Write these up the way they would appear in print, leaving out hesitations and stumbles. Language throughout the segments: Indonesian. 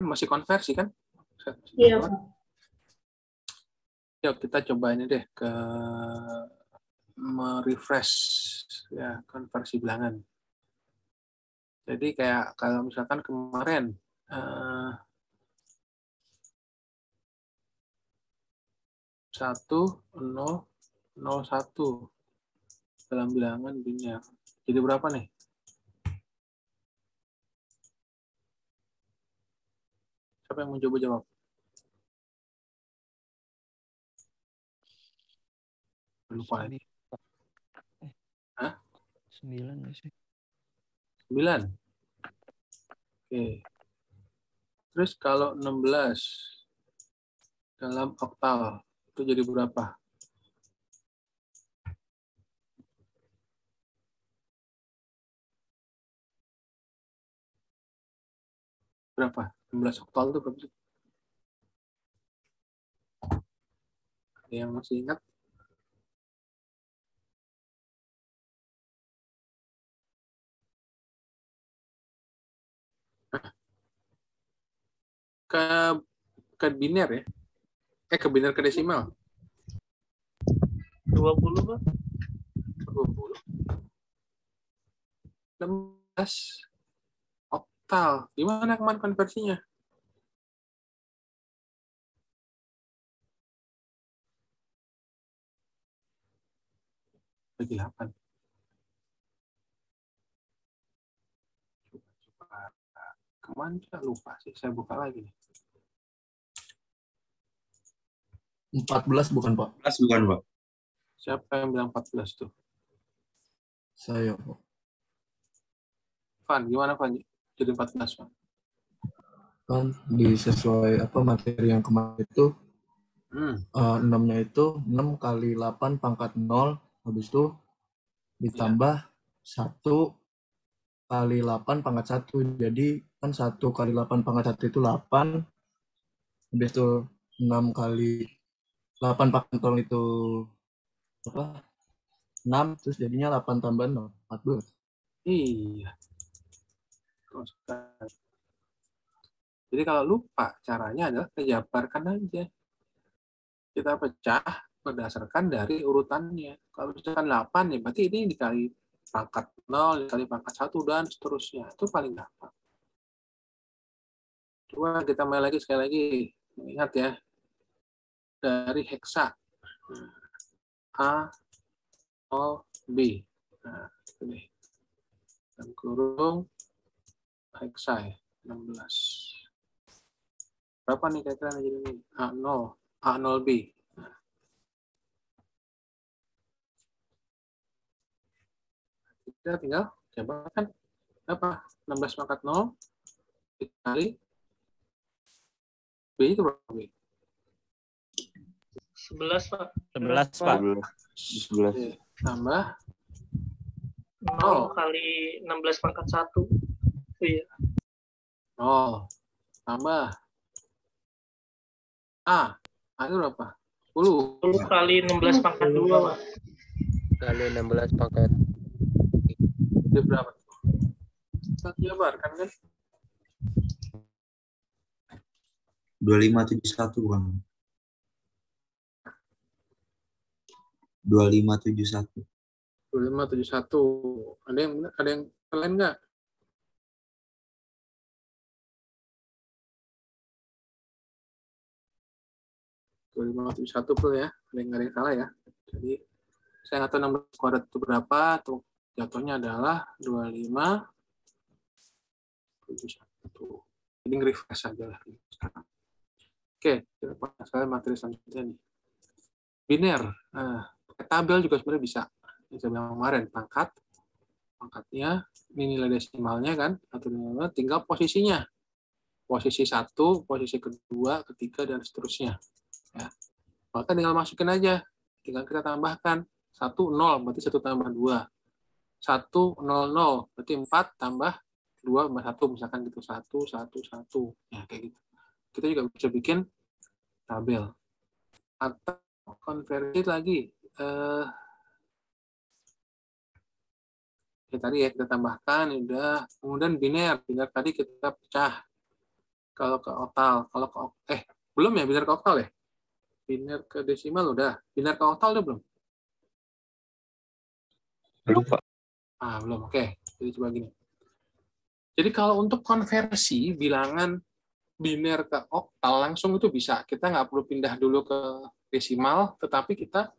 masih konversi kan? Iya, Pak. Yuk kita coba ini deh ke merefresh ya konversi bilangan. Jadi kayak kalau misalkan kemarin 1,0,01 dalam bilangan biner. Jadi berapa nih? Siapa yang mau coba jawab? Lupa ini. Hah? 9 nggak sih? 9. Oke. Terus kalau 16 dalam oktal itu jadi berapa? Berapa? 16 oktal itu berapa sih? Ada yang masih ingat? Ke biner ya? Ke biner ke desimal? 20, Pak. 20. 16 oktal. Gimana kemarin konversinya? Bagi 8. Coba. Kemana saya lupa sih. Saya buka lagi nih. 14 bukan, Pak? 14 bukan, Pak. Siapa yang bilang 14 tuh? Saya, Pak. Van, gimana Van? Jadi 14, Van. Kan disesuai materi yang kemarin itu 6-nya itu 6 kali 8 pangkat 0, habis itu ditambah 1 kali 8 pangkat 1. Jadi kan 1 kali 8 pangkat 1 itu 8, habis itu 6 kali 8 pangkat 0 itu 6, terus jadinya 8 tambah 0, 14. Iya. Jadi kalau lupa, caranya adalah dijabarkan aja. Kita pecah berdasarkan dari urutannya. Kalau misalkan 8, ya berarti ini dikali pangkat 0, dikali pangkat 1, dan seterusnya. Itu paling gampang. Coba kita main lagi sekali lagi. Ingat ya, dari heksa. A, 0, B. Nah, ini. Dan kurung heksa ya, 16. Berapa nih kira-kira jadi ini? A0, A0B. Nah. Kita tinggal coba kan apa? 16 pangkat 0 dikali B itu berapa B? 11, Pak. 11, Pak. 11. Oke, tambah 0 kali 16 pangkat 1. Iya. 0 tambah A. A itu berapa? 10. 10 kali 16 pangkat 2, Pak. Kali 16 pangkat. Itu berapa? Kita jabarkan kan? 2571 bukan. 2571. 2571. Ada yang lain nggak? Satu ya, ada yang salah ya. Jadi saya nggak tahu nomor kuadrat itu berapa, tuh jatuhnya adalah 2571. Jadi nge-refresh aja lah sekarang. Oke, kita pasal materi selanjutnya nih. Biner. Tabel juga sebenarnya bisa. Yang saya bilang kemarin, pangkatnya, ini nilai desimalnya kan, atau tinggal posisinya. Posisi 1, posisi kedua, ketiga, dan seterusnya. Ya. Maka tinggal masukin aja. Tinggal kita tambahkan 1, 0, berarti 1 tambah 2. 1, 0, 0, berarti 4 tambah 2 tambah 1, misalkan gitu. 1, 1, 1. Ya, kayak gitu. Kita juga bisa bikin tabel. Atau konversi lagi. Ya, tadi ya kita tambahkan, udah. Kemudian biner tadi kita pecah. Kalau ke oktal, belum ya biner ke oktal ya? Biner ke desimal udah, biner ke oktal udah belum? Belum, Pak. Belum. Oke. Jadi coba gini. Jadi kalau untuk konversi bilangan biner ke oktal langsung itu bisa. Kita nggak perlu pindah dulu ke desimal, tetapi kita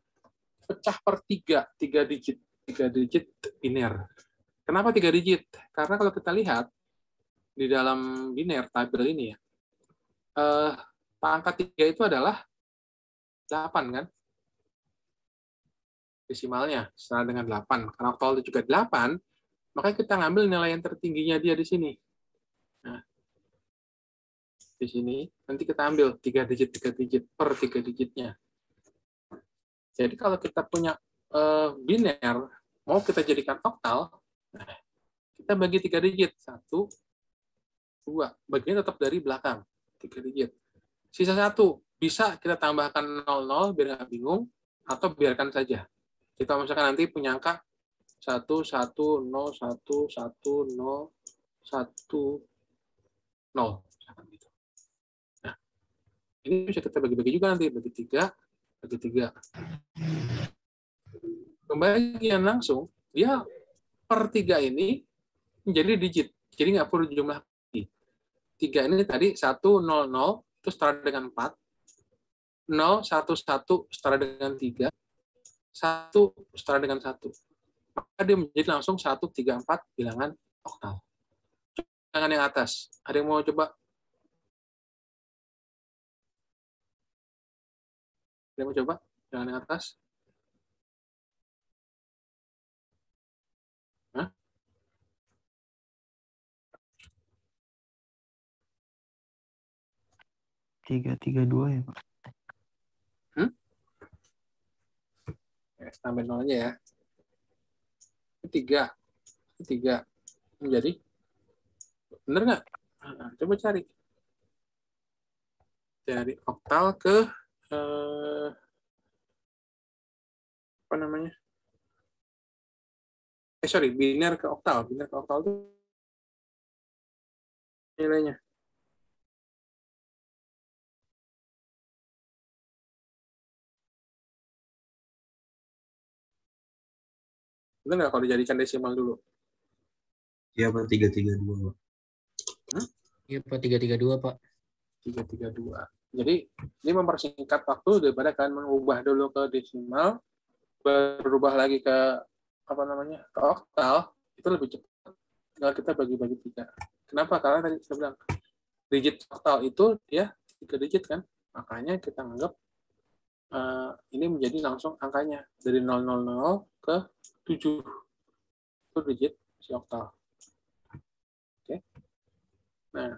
pecah per 3 digit. 3 digit biner. Kenapa 3 digit? Karena kalau kita lihat di dalam biner tabel ini ya, pangkat 3 itu adalah 8 kan? Desimalnya setara dengan 8. Karena oktal itu juga 8, makanya kita ngambil nilai yang tertingginya dia di sini. Nah, di sini nanti kita ambil 3 digit per 3 digitnya. Jadi kalau kita punya biner, mau kita jadikan oktal, kita bagi 3 digit. 1, 2. Bagian tetap dari belakang. 3 digit. Sisa 1. Bisa kita tambahkan 00 biar nggak bingung, atau biarkan saja. Kita misalkan nanti punya angka 1, 1, 0, 1, 1, 0, 1, 0. Nah, ini bisa kita bagi-bagi juga nanti. Bagi 3. Pembagian langsung, dia per 3 ini menjadi digit. Jadi nggak perlu jumlah. 3 ini tadi 1, 0, 0, itu setara dengan 4. 0, 1, 1 setara dengan 3. 1 setara dengan 1. Maka dia menjadi langsung 1, 3, 4 bilangan oktal. Bilangan yang atas. Ada yang mau coba? Ada yang mau coba? Bilangan yang atas. Hah? Tiga dua ya, Pak. Tambah 0 aja ya. 3 menjadi bener nggak? Coba cari dari oktal ke apa namanya? Biner ke oktal. Biner ke oktal itu nilainya. Bener nggak kalau dijadikan desimal dulu? Iya, Pak. 332, Pak. Iya, Pak. 332, Pak. 332. Jadi ini mempersingkat waktu daripada kalian mengubah dulu ke desimal, berubah lagi ke apa namanya, ke oktal, itu lebih cepat. Tinggal kita bagi-bagi 3. Kenapa? Karena tadi saya bilang digit oktal itu dia 3 digit kan, makanya kita anggap ini menjadi langsung angkanya dari 000 ke 7. Itu digit si oktal. Oke. Nah,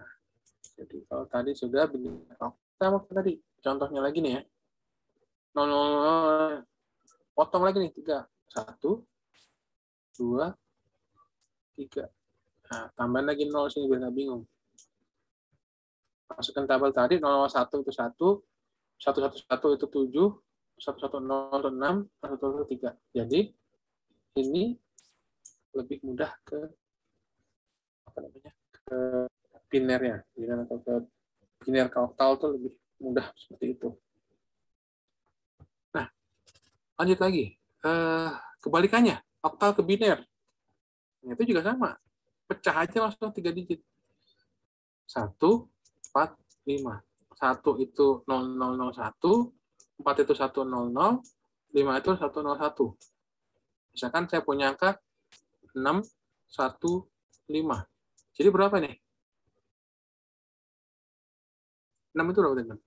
jadi kalau tadi sudah biner oktal, tadi contohnya lagi nih ya. 000 potong lagi nih 3. 1, 2, 3. Nah, tambahin lagi 0 sini biar nggak bingung. Masukkan tabel tadi 001 itu 1, 111 itu 7, 110 itu 6, 111 itu 3. Jadi ini lebih mudah ke apa namanya? Ke binernya, biner atau ke biner ke oktal itu lebih mudah seperti itu. Nah, lanjut lagi. Kebalikannya, oktal ke biner. Itu juga sama. Pecah aja langsung 3 digit. 1, 4, 5. 1 itu 0001, 4 itu 100, 5 itu 101. Misalkan saya punya angka 6, 1, 5. Jadi berapa nih? 6 itu berapa?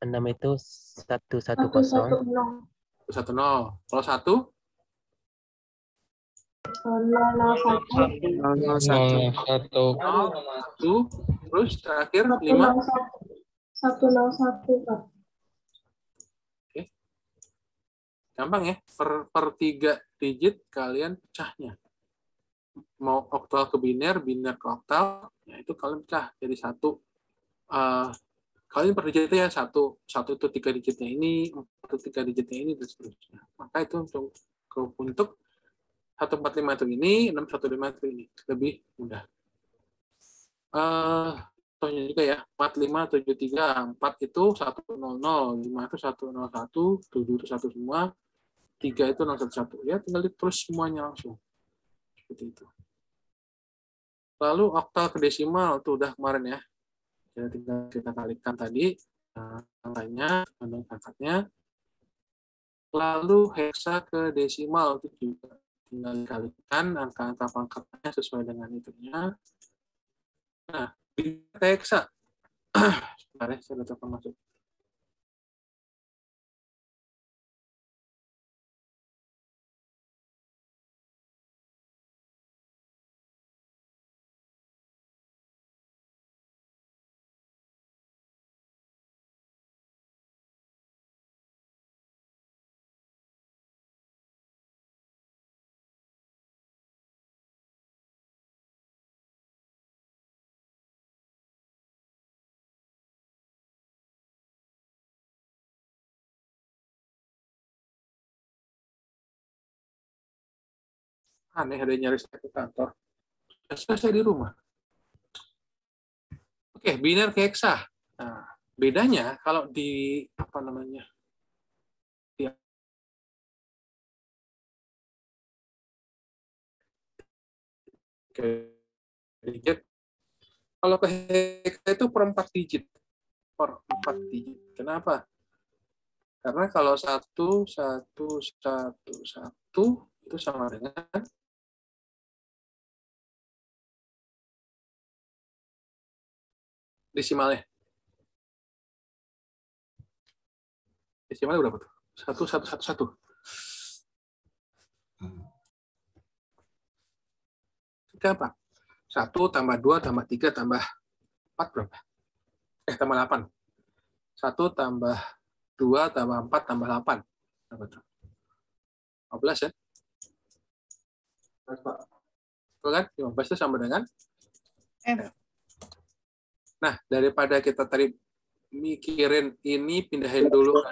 6 itu 110. 110. Kalau 1? 001. 1. 1, terus terakhir 5. 101, Pak. Oke. Gampang ya, per 3 digit kalian pecahnya. Mau oktal ke biner, biner ke oktal, ya itu kalian pecah jadi 1. Kalian per digitnya ya 1 itu 3 digitnya ini, 4 itu 3 digitnya ini, dan seterusnya. Maka itu untuk 145 itu ini, 615 itu ini. Lebih mudah. contohnya juga ya. 4573, 4 itu 100, 5 itu 101, 7 itu 1 semua, 3 itu 011. Ya, tinggal ditulis semuanya langsung. Seperti itu. Lalu oktal ke desimal itu udah kemarin ya. Jadi tinggal kita kalikan tadi angkanya, pangkatnya. Lalu heksa ke desimal itu juga tinggal dikalikan angka-angka pangkatnya sesuai dengan itunya. Nah, di heksa. Sebentar ya, saya letakkan masuk. Aneh ada yang nyari saya ke kantor. Selesai di rumah. Oke, biner ke heksa. Nah, bedanya kalau di apa namanya? Digit. Kalau ke heksa itu per 4 digit. Per 4 digit. Kenapa? Karena kalau 1, 1, 1, 1 itu sama dengan desimalnya. Desimalnya berapa tuh? 1, 1, 1, 1. Itu apa? 1 tambah 2 tambah 3 tambah 4 berapa? Tambah 8. 1 tambah 2 tambah 4 tambah 8. Berapa tuh? 15 ya? Betul kan? 15 itu sama dengan F. Nah, daripada kita tadi mikirin ini, pindahin dulu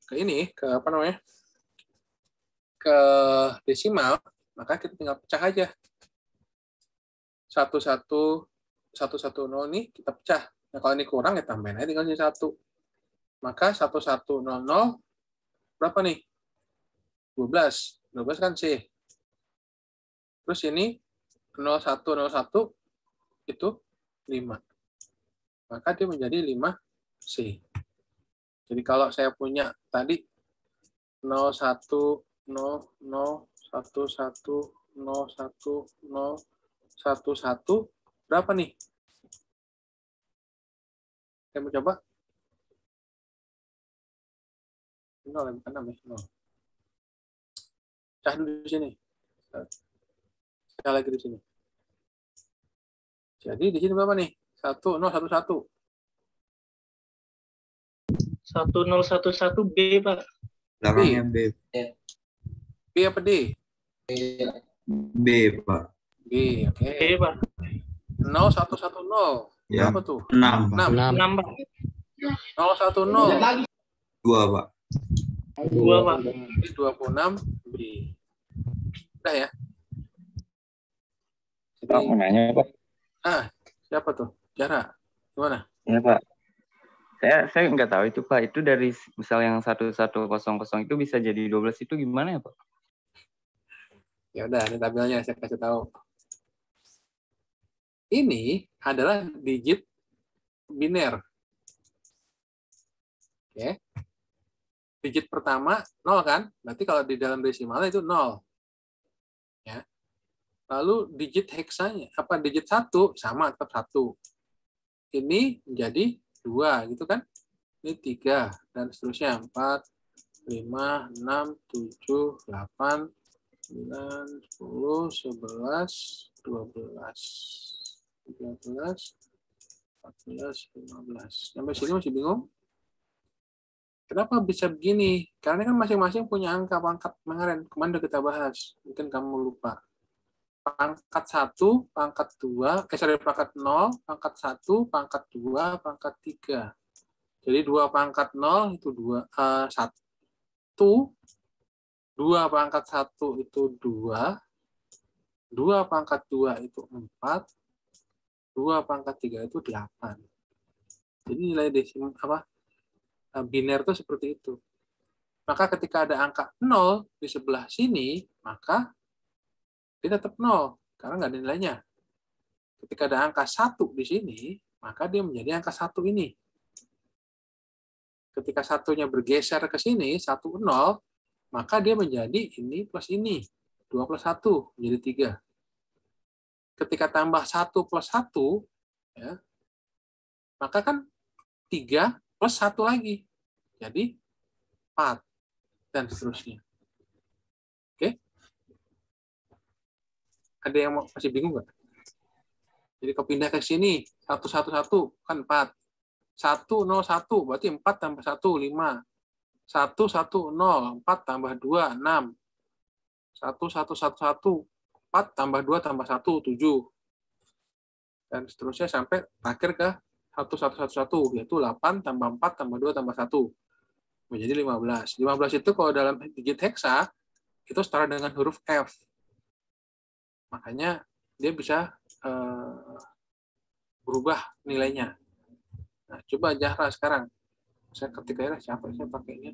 ke ini, ke apa namanya? Ke desimal, maka kita tinggal pecah aja. 1, 1, 1, 1, 0 nih kita pecah. Nah, kalau ini kurang ya tambahin aja tinggal jadi 1. Maka 1, 1, 0, 0 berapa nih? 12. 12 kan C. Terus ini 0, 1, 0, 1 itu 5. Maka dia menjadi 5C. Jadi kalau saya punya tadi 0, 1, 0, 0, 1, 1, 0, 1, 0, 1, 1, berapa nih? Saya mau coba. 0, bukan 6 ya. 0. Pecah dulu di sini. Pecah lagi di sini. Jadi di sini berapa nih? 1, 0, 1, 1. 1011 B, Pak. Belakangnya B. B apa D? B, Pak. B, oke. B, Pak. 0, 1, 1, 0. Ya. Berapa tuh? 6, Pak. 6, Pak. 0, 1, 0. 2, Pak. 2, Pak. Jadi 26 B. Udah ya? Jadi, Pak, mau nanya, Pak. siapa tuh? Jara. Gimana? Ya, Pak. Saya nggak tahu itu, Pak. Itu dari misal yang 1100 itu bisa jadi 12 itu gimana ya, Pak? Ya udah, ini tabelnya saya kasih tahu. Ini adalah digit biner. Oke. Digit pertama 0 kan? Berarti kalau di dalam desimalnya itu 0. Ya. Lalu digit heksanya, digit 1 sama tetap 1. Ini menjadi 2 gitu kan? Ini 3 dan seterusnya 4, 5, 6, 7, 8, 9, 10, 11, 12, 13, 14, 15. Sampai sini masih bingung? Kenapa bisa begini? Karena kan masing-masing punya angka pangkat kemarin udah kita bahas. Mungkin kamu lupa. Pangkat 1, pangkat 2, pangkat 0, pangkat 1, pangkat 2, pangkat 3. Jadi 2 pangkat 0 itu 1. 2 pangkat 1 itu 2. 2 pangkat 2 itu 4. 2 pangkat 3 itu 8. Jadi nilai desimal biner itu seperti itu. Maka ketika ada angka 0 di sebelah sini, maka dia tetap 0 karena nggak ada nilainya. Ketika ada angka 1 di sini, maka dia menjadi angka 1 ini. Ketika satunya bergeser ke sini, 1, 0, maka dia menjadi ini plus ini. 2 plus 1 menjadi 3. Ketika tambah 1 plus 1, ya, maka kan 3 plus 1 lagi. Jadi 4. Dan seterusnya. Oke? Ada yang masih bingung nggak? Jadi kalau pindah ke sini, 1, 1, 1, kan 4. 1, 0, 1, berarti 4 tambah 1, 5. 1, 1, 0, 4 tambah 2, 6. 1, 1, 1, 1, 4 tambah 2 tambah 1, 7. Dan seterusnya sampai terakhir ke 1, 1, 1, 1, yaitu 8 tambah 4 tambah 2 tambah 1. Menjadi 15. 15 itu kalau dalam digit heksa, itu setara dengan huruf F. Makanya dia bisa berubah nilainya. Nah, coba Zahra sekarang. Saya ketik aja siapa saya pakainya.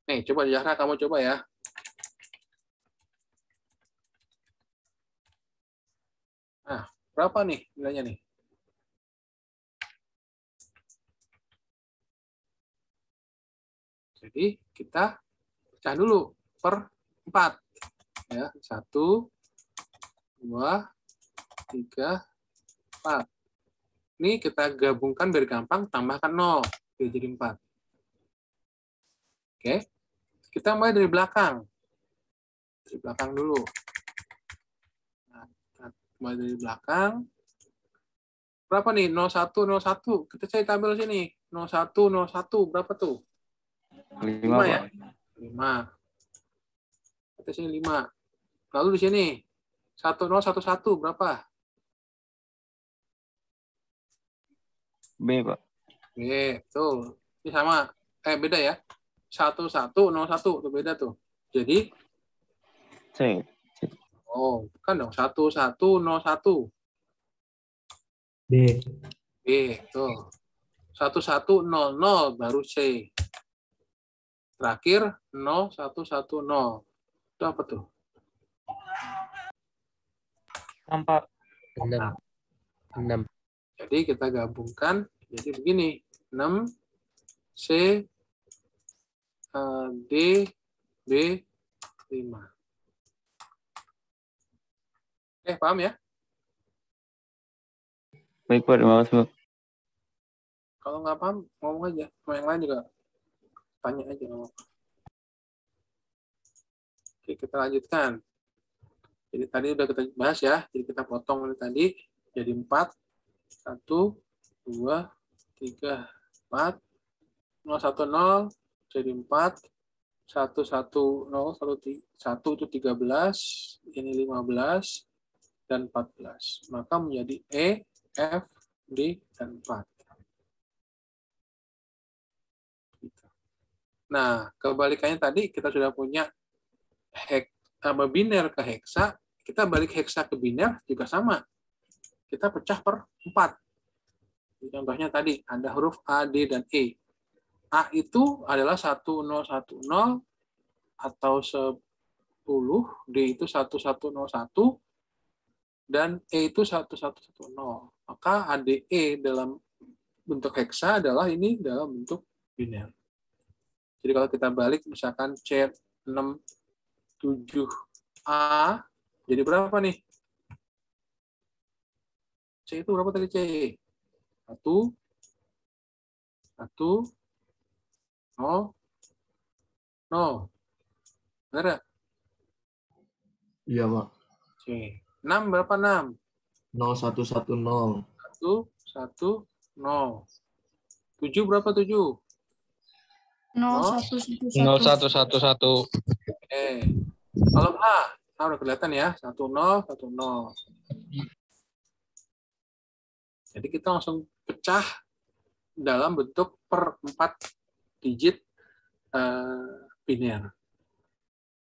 Nih, coba Zahra kamu coba ya. Nah, berapa nih nilainya nih? Jadi kita pecah dulu per 4. Ya, 1, 2, 3, 4. Ini kita gabungkan biar gampang, tambahkan 0. Jadi 4. Oke. Kita mulai dari belakang. Dari belakang dulu. Nah, mulai dari belakang. Berapa nih? 01, 01. Kita cari tabel sini. 01, 01. Berapa tuh? 5 ya? 5. Kita sini 5. Lalu di sini 1011 berapa? B, Pak. B, tuh. Ini sama. Beda ya. 1101 tuh beda tuh. Jadi C. oh, kan dong 1101. B. B, tuh. 1100 baru C. Terakhir 0110. Itu apa tuh? 6. Jadi kita gabungkan jadi begini. 6 C D B 5. Paham ya? Baik, Pak. Terima kasih, Pak. Kalau nggak paham, ngomong aja. Mau yang lain juga tanya aja. Oke, kita lanjutkan. Jadi tadi udah kita bahas ya. Jadi kita potong ini tadi jadi 4. 1, 2, 3, 4. 010 jadi 4. 110, 1 itu 13. Ini 15. Dan 14. Maka menjadi E, F, D, dan 4. Nah, kebalikannya tadi kita sudah punya biner ke heksa, kita balik heksa ke biner juga sama. Kita pecah per 4. Contohnya tadi ada huruf A, D, dan E. A itu adalah 1010 atau 10, D itu 1101, dan E itu 1110. Maka ADE dalam bentuk heksa adalah ini dalam bentuk biner. Jadi kalau kita balik misalkan C67A, jadi berapa nih? C itu berapa tadi C? 1, 0, 0. Benar nggak? Iya, Pak. C. 6 berapa 6? 0110. 110. 7 berapa 7? 0111. Kalau A udah kelihatan ya, 1010. Jadi kita langsung pecah dalam bentuk per 4 digit biner.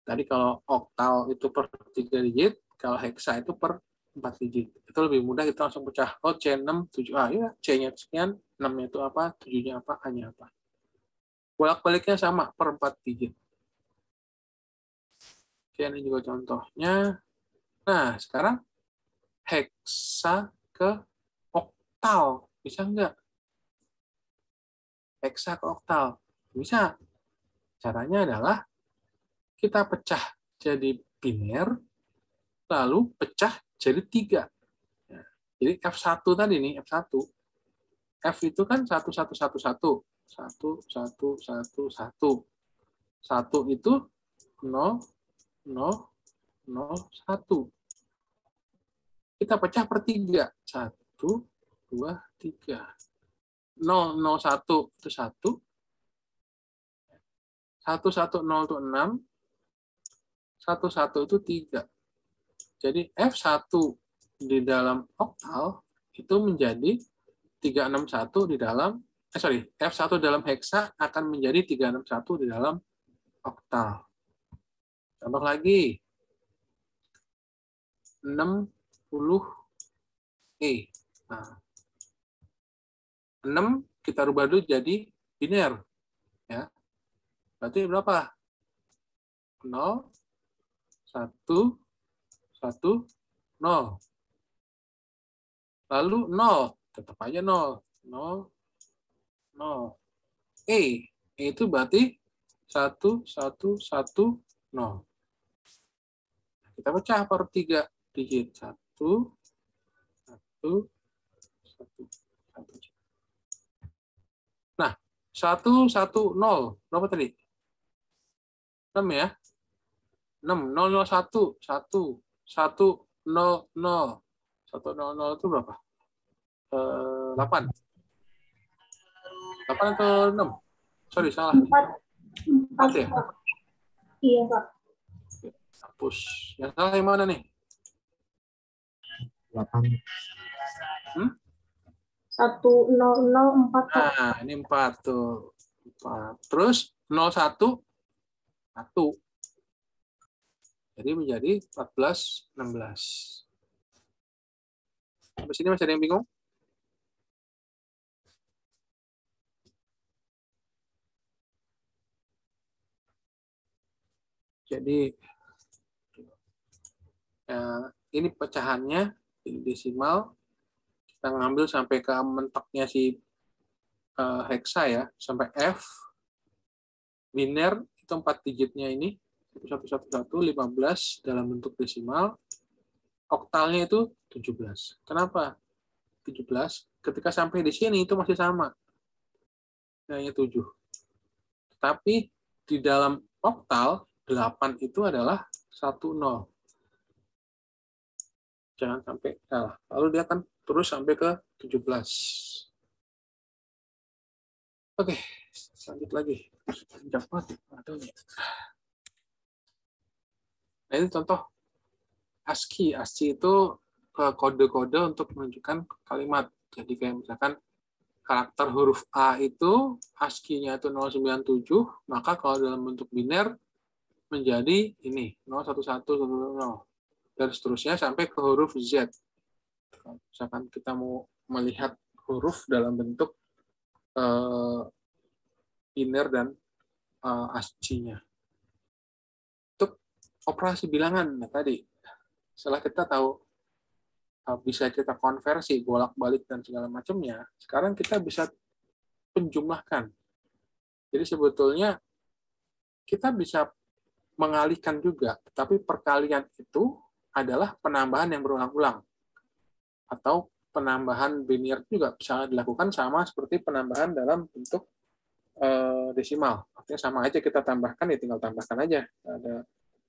Tadi kalau oktal itu per 3 digit, kalau heksa itu per 4 digit. Itu lebih mudah, kita langsung pecah. Oh, C6, 7A. Ya, C-nya sekian, 6-nya itu apa, 7-nya apa, A-nya apa. Bolak-baliknya sama, per 4 digit. Oke, ini juga contohnya. Nah, sekarang heksa ke oktal. Bisa nggak? Heksa ke oktal. Bisa. Caranya adalah kita pecah jadi biner, lalu pecah jadi 3. Ya, jadi F1 tadi nih, F1. F itu kan 1111. 1111. 1 itu 0, 0, 0, 1. Kita pecah per 3. 1, 2, 3. 0, 0, 1 itu 1. 1, 1, 0 itu 6. 1, 1 itu 3. Jadi F1 di dalam oktal itu menjadi 361 di dalam, F1 dalam heksa akan menjadi 361 di dalam oktal. Contoh lagi. 60E. Nah, 6 kita rubah dulu jadi biner. Ya. Berarti berapa? 0, 1, 1, 0. Lalu 0. Tetap aja 0. 0, 0. E itu berarti 1, 1, 1, 0. Kita pecah per 3 digit. 1, 1, 1, 1. Nah, 1, 1, 0. Berapa tadi? 6 ya? 6, 0, 0, 1, 1, 1, 0, 0. 1, 0, 0 itu berapa? 8. 8 atau 6? Sorry, salah. 4 ya? Iya, Pak. Hapus. Yang salah yang mana nih? 8. 1004, Pak. Nah, ini 4 tuh. 4. Terus 01, 1. Jadi menjadi 14, 16. Sampai sini masih ada yang bingung? Jadi ini pecahannya di desimal. Kita ngambil sampai ke mentoknya si heksa ya, sampai F. Biner itu 4 digitnya ini. 1111, 15 dalam bentuk desimal. Oktalnya itu 17. Kenapa 17? Ketika sampai di sini itu masih sama. Nilainya 7. Tapi di dalam oktal 8 itu adalah 10. Jangan sampai salah. Lalu dia akan terus sampai ke 17. Oke, lanjut lagi. Panjang banget. Nah, ini contoh ASCII. ASCII itu kode-kode untuk menunjukkan kalimat. Jadi kayak misalkan karakter huruf A itu ASCII-nya itu 097, maka kalau dalam bentuk biner menjadi ini 01110 dan seterusnya sampai ke huruf Z. Misalkan kita mau melihat huruf dalam bentuk biner dan ASCII-nya. Untuk operasi bilangan nah, tadi setelah kita tahu bisa kita konversi bolak-balik dan segala macamnya, sekarang kita bisa penjumlahkan. Jadi sebetulnya kita bisa mengalihkan juga, tapi perkalian itu adalah penambahan yang berulang-ulang. Atau penambahan biner juga bisa dilakukan sama seperti penambahan dalam bentuk desimal. Artinya sama aja kita tambahkan, ya tinggal tambahkan aja.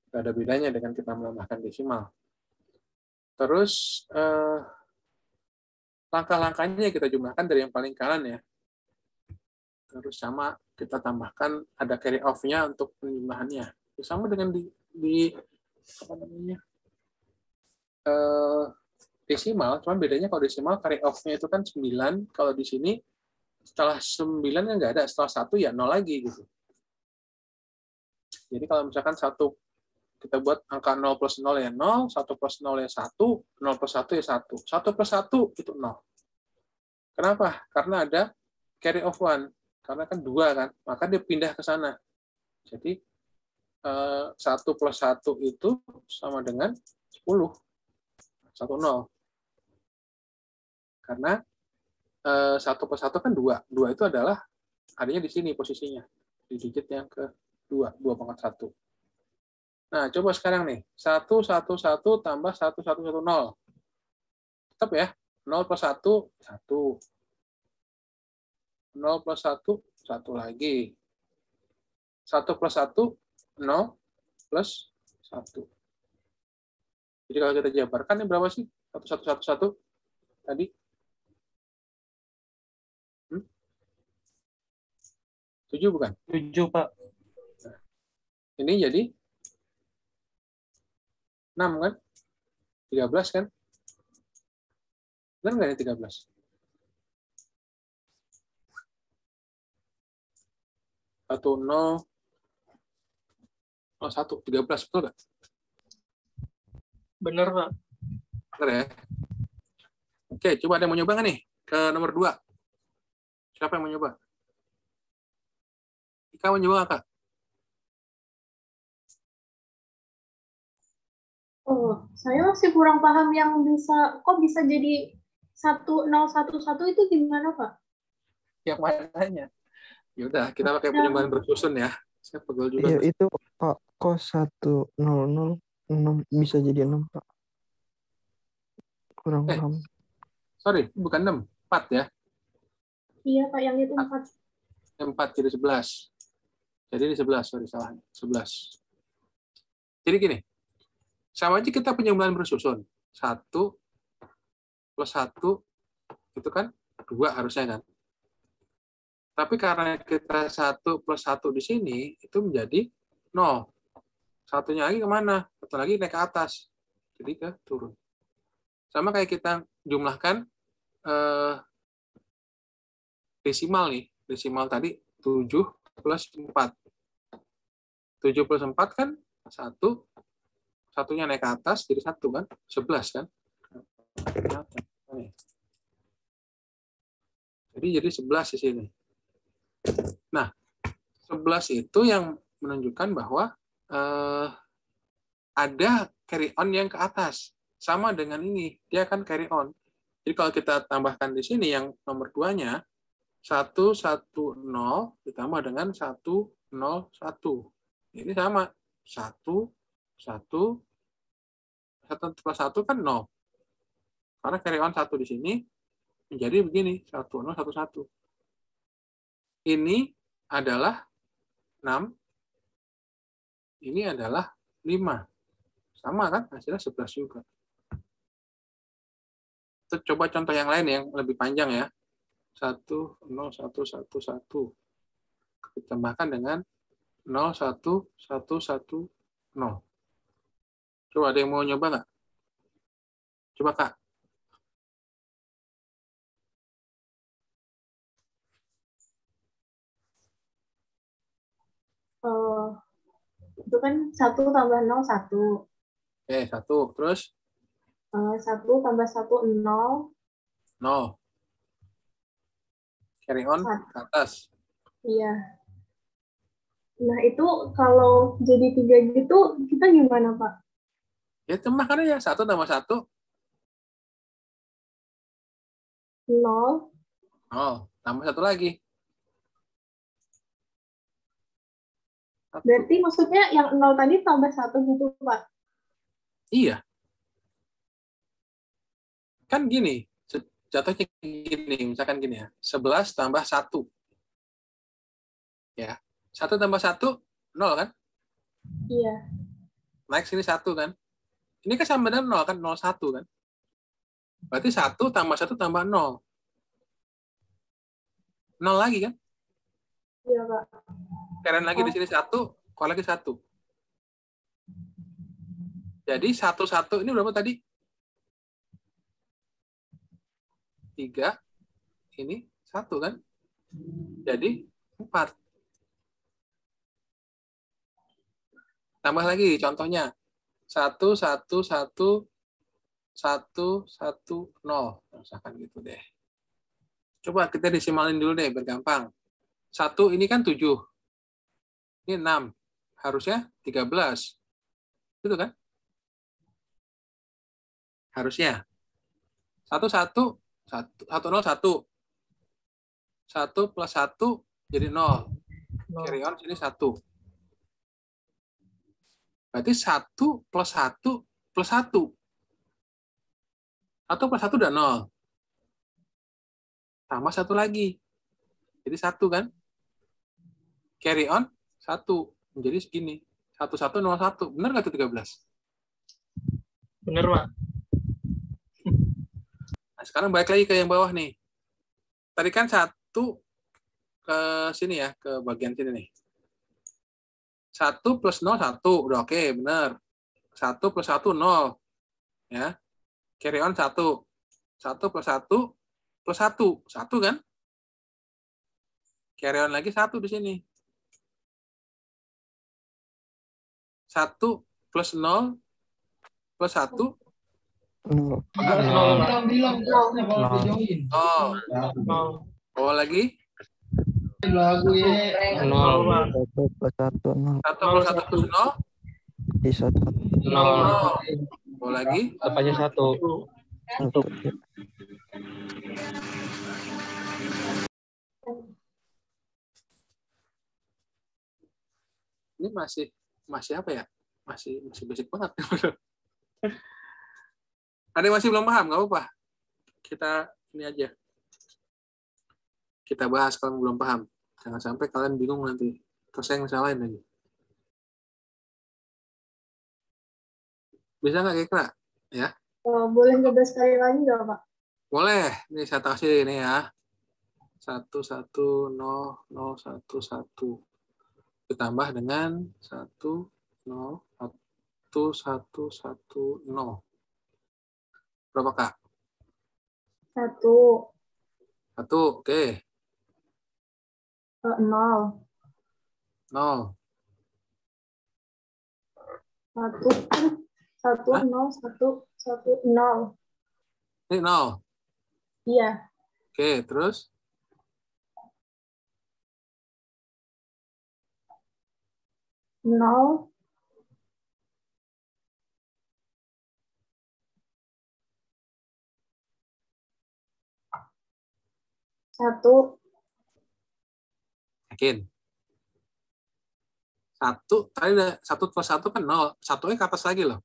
Nggak ada bedanya dengan kita menambahkan desimal. Terus langkah-langkahnya kita jumlahkan dari yang paling kanan ya. Terus sama kita tambahkan ada carry off-nya untuk penjumlahannya. Sama dengan di apa namanya desimal, cuman bedanya kalau desimal carry off-nya itu kan 9, kalau di sini setelah 9 kan nggak ada, setelah 1 ya 0 lagi gitu. Jadi kalau misalkan kita buat angka 0 plus 0 ya 0, 1 plus 0 ya 1, 0 plus 1 ya 1. 1 plus 1 itu 0. Kenapa? Karena ada carry of 1. Karena kan 2 kan, maka dia pindah ke sana. Jadi 1 plus 1 itu sama dengan 10. 1, 0. Karena 1 plus 1 kan 2. 2 itu adalah adanya di sini posisinya. Di digit yang ke-2, 2 pangkat 1. Nah, coba sekarang nih. 1, 1, 1 tambah 1, 1, 1, 0. Tetap ya. 0 plus 1, 1. 0 plus 1, 1 lagi. 1 plus 1, 0 plus 1. Jadi kalau kita jabarkan, ini berapa sih? 1, 1, 1, 1 tadi? 7 bukan? 7, Pak. Nah, ini jadi 6 kan? 13 kan? Benar nggak ini 13? 1, 0, 1, 13, betul nggak? Bener, Pak. Benar ya? Oke, coba ada yang mau nyoba nggak nih? Ke nomor 2. Siapa yang mau nyoba? Ika mau nyoba nggak, Kak? Oh, saya masih kurang paham yang kok bisa jadi 1011 itu gimana, Pak? Yang mananya? Yaudah, kita pakai penyembahan bersusun ya. Saya pegel juga. Iya, itu Pak, kok 100 6 bisa jadi 6, Pak. Kurang paham. Sorry, bukan 6, 4 ya. Iya, Pak, yang itu 4. 4 jadi 11. Jadi ini 11, sorry, salah. 11. Jadi gini, sama aja kita penyembahan bersusun. 1 plus 1, itu kan 2 harusnya kan. Tapi karena kita 1 plus 1 di sini, itu menjadi 0. Satunya lagi kemana? Satu lagi naik ke atas. Jadi ke turun. Sama kayak kita jumlahkan desimal nih. Desimal tadi 7 plus 4. 7 plus 4 kan 1. Satunya naik ke atas, jadi 1 kan? 11 kan? Jadi 11 di sini. Nah, 11 itu yang menunjukkan bahwa ada carry on yang ke atas. Sama dengan ini, dia akan carry on. Jadi kalau kita tambahkan di sini yang nomor 2-nya, 110 ditambah dengan 101. Ini sama. 1 plus 1 kan 0. Karena carry on 1 di sini menjadi begini, 1011. Ini adalah 6. Ini adalah 5. Sama kan? Hasilnya 11 juga. Coba contoh yang lain yang lebih panjang ya. 10111. Ditambahkan dengan 01110. Coba ada yang mau nyoba nggak? Coba, Kak. Itu kan 1 tambah 0, 1. Oke, 1. Terus? 1 tambah 1, 0. 0. Carry on ke atas. Iya. Nah, itu kalau jadi 3 gitu, kita gimana, Pak? Ya, tambahkan aja. 1 tambah 1. 0. 0. Tambah 1 lagi. 1. Berarti maksudnya yang 0 tadi tambah 1 gitu, Pak? Iya. Kan gini. Jatuhnya gini. Misalkan gini ya. 11 tambah 1. Ya. 1 tambah 1, 0 kan? Iya. Naik sini 1 kan? Ini kan sama dengan 0 kan? 0, 1 kan? Berarti 1 tambah 1 tambah 0. 0 lagi kan? Iya, Pak. Keren lagi di sini 1, kalau lagi 1. Jadi 1 ini berapa tadi? 3. Ini 1 kan? Jadi 4. Tambah lagi contohnya. 1, 1, 1, 1, 1, 0. Misalkan gitu deh. Coba kita desimalin dulu deh, biar gampang. 1 ini kan 7. Ini 6. Harusnya 13. Gitu kan? Harusnya. 1, 1, 1, 0, 1. 1 plus 1 jadi 0. Carry on sini 1. Berarti 1 plus 1 plus 1. 1 plus 1 udah 0. Tambah 1 lagi. Jadi 1 kan? Carry on 1. Menjadi segini. 1, 1, 0, 1. Benar nggak tuh 13? Bener, Pak. Nah, sekarang balik lagi ke yang bawah nih. Tadi kan 1 ke sini ya, ke bagian sini nih. 1 plus 0, 1. Udah oke, benar. 1 plus 1, 0. Ya. Carry on 1. 1 plus 1 plus 1. 1 kan? Carry on lagi 1 di sini. 1 plus 0 plus 1. Oh, lagi? 1 plus 1, 0. 1 plus 1 plus 0? Bisa 1. 0. Oh, lagi? Tetap aja 1. Ini masih apa ya? Masih basic banget. Ada yang masih belum paham, nggak apa-apa. Kita ini aja. Kita bahas kalau belum paham. Jangan sampai kalian bingung nanti. Terus saya ngesalahin lagi. Bisa nggak kira-kira? Ya. Boleh coba sekali lagi nggak, Pak? Boleh. Ini saya kasih ini ya. 1, 1, 0, 0, 1, 1. Ditambah dengan 1, 0, 1, 1, 1, 0. Berapa, Kak? 1. 1, oke. 0. 0. 1, 0, 1, 0. Ini 0. Iya. Oke, terus? 0. 1. Yakin? 1, tadi ada 1 plus 1 kan 0. 1-nya ke atas lagi loh.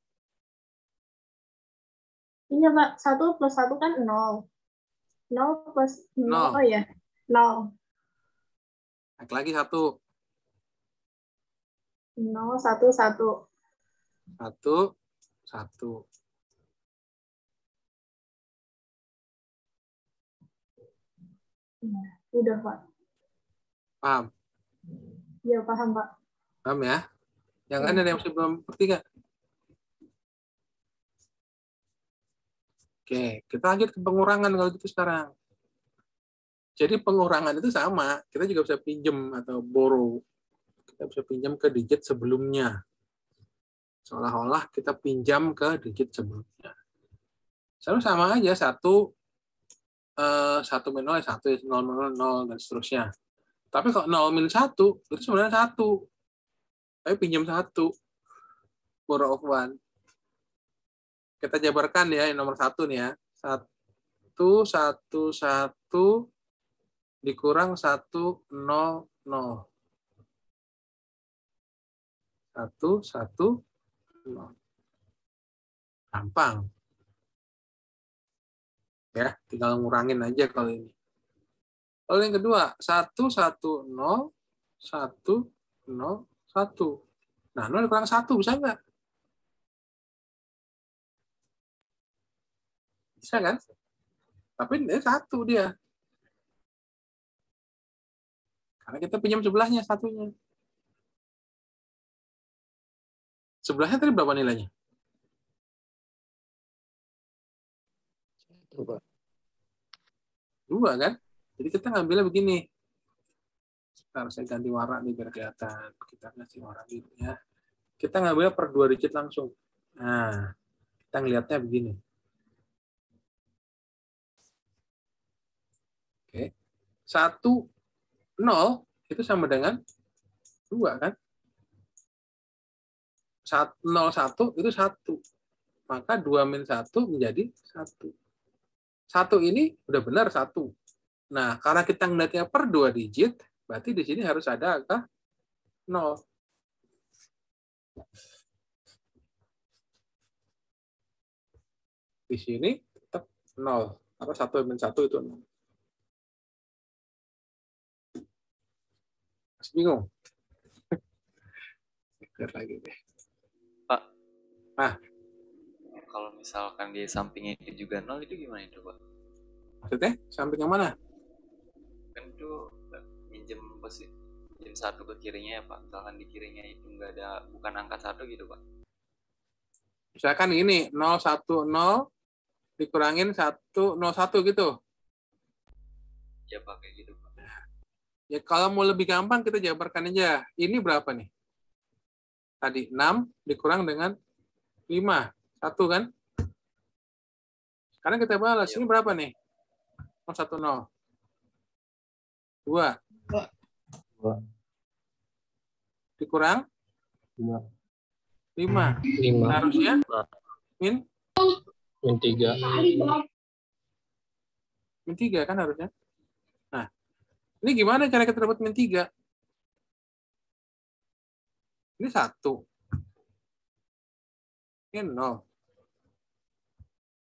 Iya, Pak. 1 plus 1 kan 0. 0 plus 0. 0. Oh ya, 0. Naik lagi 1. 0, 1, 1. 1, 1. Ya, udah, Pak. Paham? Iya, paham, Pak. Paham ya? Yang lain ada yang masih belum ngerti nggak? Oke, kita lanjut ke pengurangan kalau gitu sekarang. Jadi pengurangan itu sama, kita juga bisa pinjam atau borrow. Kita bisa pinjam ke digit sebelumnya. Seolah-olah kita pinjam ke digit sebelumnya. Selalu sama aja, 1 min 0 ya 1, 0 min 0, dan seterusnya. Tapi kalau 0 min 1, itu sebenarnya 1. Tapi pinjam 1. Borrow of 1. Kita jabarkan ya, yang nomor 1 nih ya. 1, 1, 1, dikurang 1, 0, 0. 1, 1, 0. Gampang. Ya, tinggal ngurangin aja kalau ini. Kalau yang kedua, 1, 1, 0, 1, 0, 1. Nah, 0 dikurang 1, bisa nggak? Bisa kan? Tapi ini 1 dia. Karena kita pinjam sebelahnya, satunya. Sebelahnya tadi berapa nilainya? 2 kan? Jadi kita ngambilnya begini. Sekarang saya ganti warna nih biar kelihatan. Kita kasih warna biru ya. kita ngambil per 2 digit langsung. Nah, kita ngelihatnya begini. Oke. 1, 0 itu sama dengan 2 kan? 0, 1 itu 1. Maka 2 min 1 menjadi 1. 1 ini udah benar 1. Nah, karena kita ngeliatnya per 2 digit, berarti di sini harus ada angka 0. Di sini tetap 0. Atau 1 min 1 itu 0. Masih bingung? Lihat lagi deh. Pak. Nah. Kalau misalkan di sampingnya itu juga 0, itu gimana itu, Pak? Maksudnya? Samping yang mana? Kan itu minjem posisi minjem 1 ke kirinya ya, Pak. Misalkan di kirinya itu nggak ada, bukan angka 1 gitu, Pak. Misalkan ini 010 dikurangin 101 gitu. Ya, Pak, kayak gitu, Pak. Ya kalau mau lebih gampang kita jabarkan aja. Ini berapa nih? Tadi 6 dikurang dengan 5. 1 kan? Sekarang kita balas. Ini berapa nih? 010. 2. Dikurang? 5. 5. Harusnya? Min 3. Min 3 kan harusnya? Nah, ini gimana cara kita dapat min 3? Ini 1. Ini 0.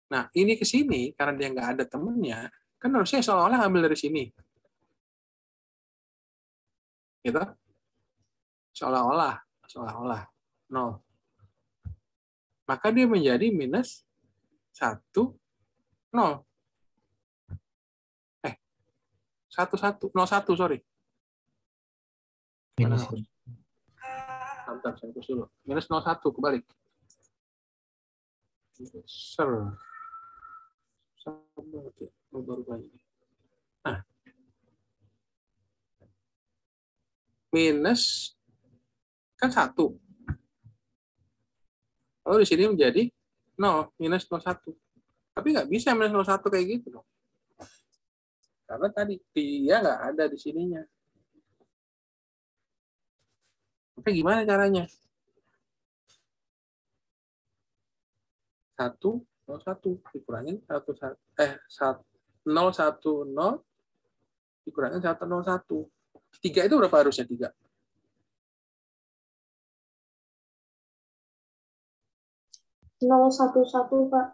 Nah, ini ke sini, karena dia nggak ada temennya, kan harusnya seolah-olah ngambil dari sini. Gitu? Seolah-olah 0. Maka dia menjadi minus 1, 0. 1, sorry. Minus. Bentar, saya hapus dulu. Minus 01, kebalik. Nah, minus kan 1. Lalu di sini menjadi 0, minus 01. Tapi nggak bisa minus 01 kayak gitu dong. Karena tadi dia nggak ada di sininya. Oke, gimana caranya? 1, 01 dikurangin 010 dikurangin 101. 3 itu berapa harusnya 3? 011, Pak.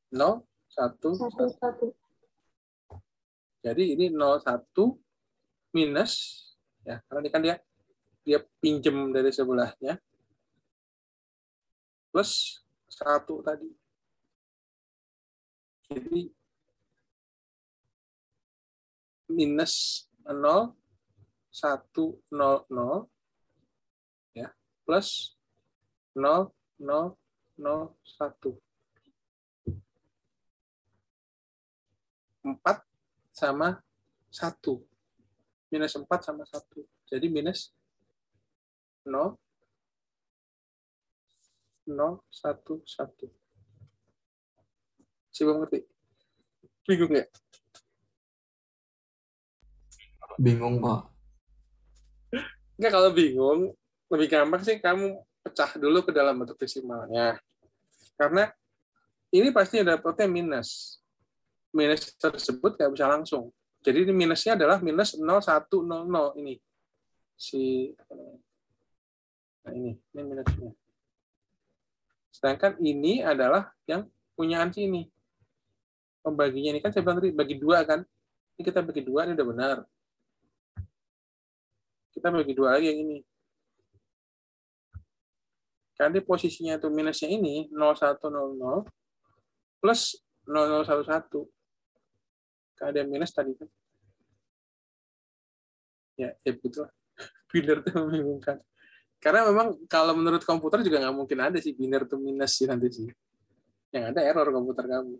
011. Jadi ini 01 minus, ya, karena ini kan dia pinjem dari sebelahnya, plus 1 tadi. Jadi minus 0, 1, 0, 0, ya, plus 0, 0, 0, 1. 4 sama 1. Minus 4 sama 1. Jadi minus 0, 0, 1, 1. Coba ngerti? Bingung ya? Bingung, Pak. Enggak, kalau bingung, lebih gampang sih kamu pecah dulu ke dalam bentuk desimalnya. Karena ini pasti dapatnya minus. Minus tersebut nggak bisa langsung. Jadi ini minusnya adalah minus 0100 ini. Nah ini minusnya. Sedangkan ini adalah yang punyaan sini. Pembaginya ini kan saya bilang tadi bagi 2 kan. Ini kita bagi 2, ini udah benar. Kita bagi 2 lagi yang ini. Karena posisinya itu minusnya ini 0100 plus 0011. Karena ada minus tadi kan. Ya begitu. Biner itu membingungkan. Karena memang kalau menurut komputer juga nggak mungkin ada sih biner itu minus sih nanti sih. Yang ada error komputer kamu.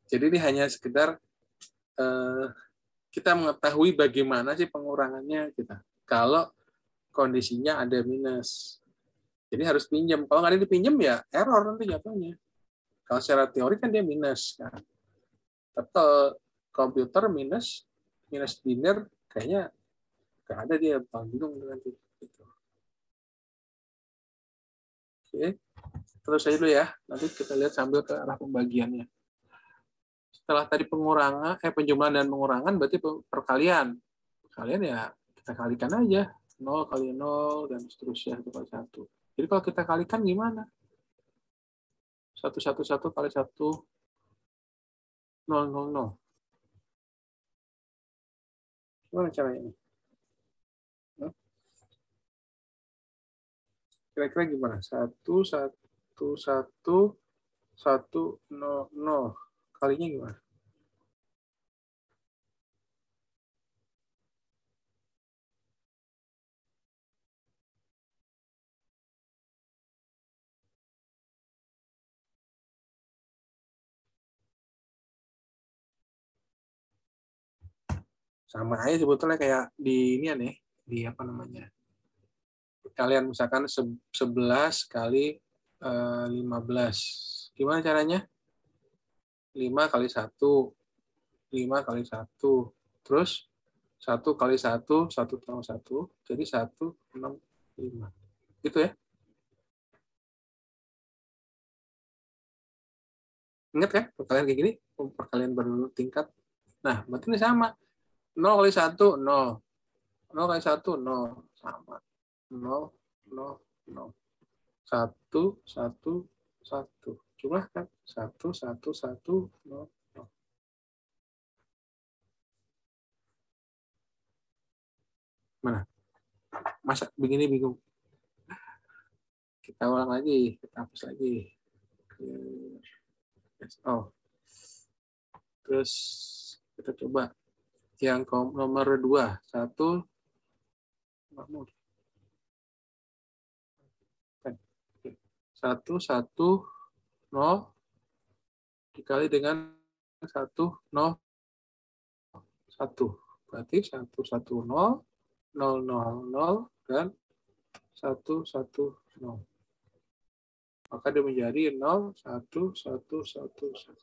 Jadi ini hanya sekedar kita mengetahui bagaimana sih pengurangannya kita. Kalau kondisinya ada minus. Jadi harus pinjam. Kalau nggak ada dipinjam ya error nanti jatuhnya. Kalau secara teori kan dia minus kan. Tapi kalau komputer minus biner kayaknya nggak ada, dia bingung nanti. Gitu. Oke, terus aja dulu ya. Nanti kita lihat sambil ke arah pembagiannya. Setelah tadi penjumlahan dan pengurangan berarti perkalian. Perkalian ya kita kalikan aja. 0 kali 0 dan seterusnya 1 kali 1. Jadi kalau kita kalikan gimana? 1 kali 1 0 0 0. Gimana caranya ini? Kira-kira gimana? 1 1 1 1 0 0. Kalinya gimana? Sama aja sebetulnya kayak di ini ya nih, di apa namanya? Kalian misalkan 11 kali 15. Gimana caranya? 5 kali 1. 5 kali 1. Terus 1 kali 1, 1 tambah 1. Jadi 165. Gitu ya? Ingat kan? Perkalian kayak gini, perkalian bertingkat. Nah, berarti ini sama. 0 kali 1, 0. 0 kali 1, 0. Sama. 0, 0, 0. 1, 1, 1. Jumlah kan? 1, 1, 1, 0, 0. Mana? Masa begini bingung? Kita ulang lagi. Kita hapus lagi. Oh. Terus kita coba yang nomor 2. 1. 1, 1, 0 dikali dengan 1, 0, 1. Berarti 1, 1, 0, 0, 0, 0, dan 1, 1, 0. Maka dia menjadi 0, 1, 1, 1, 1.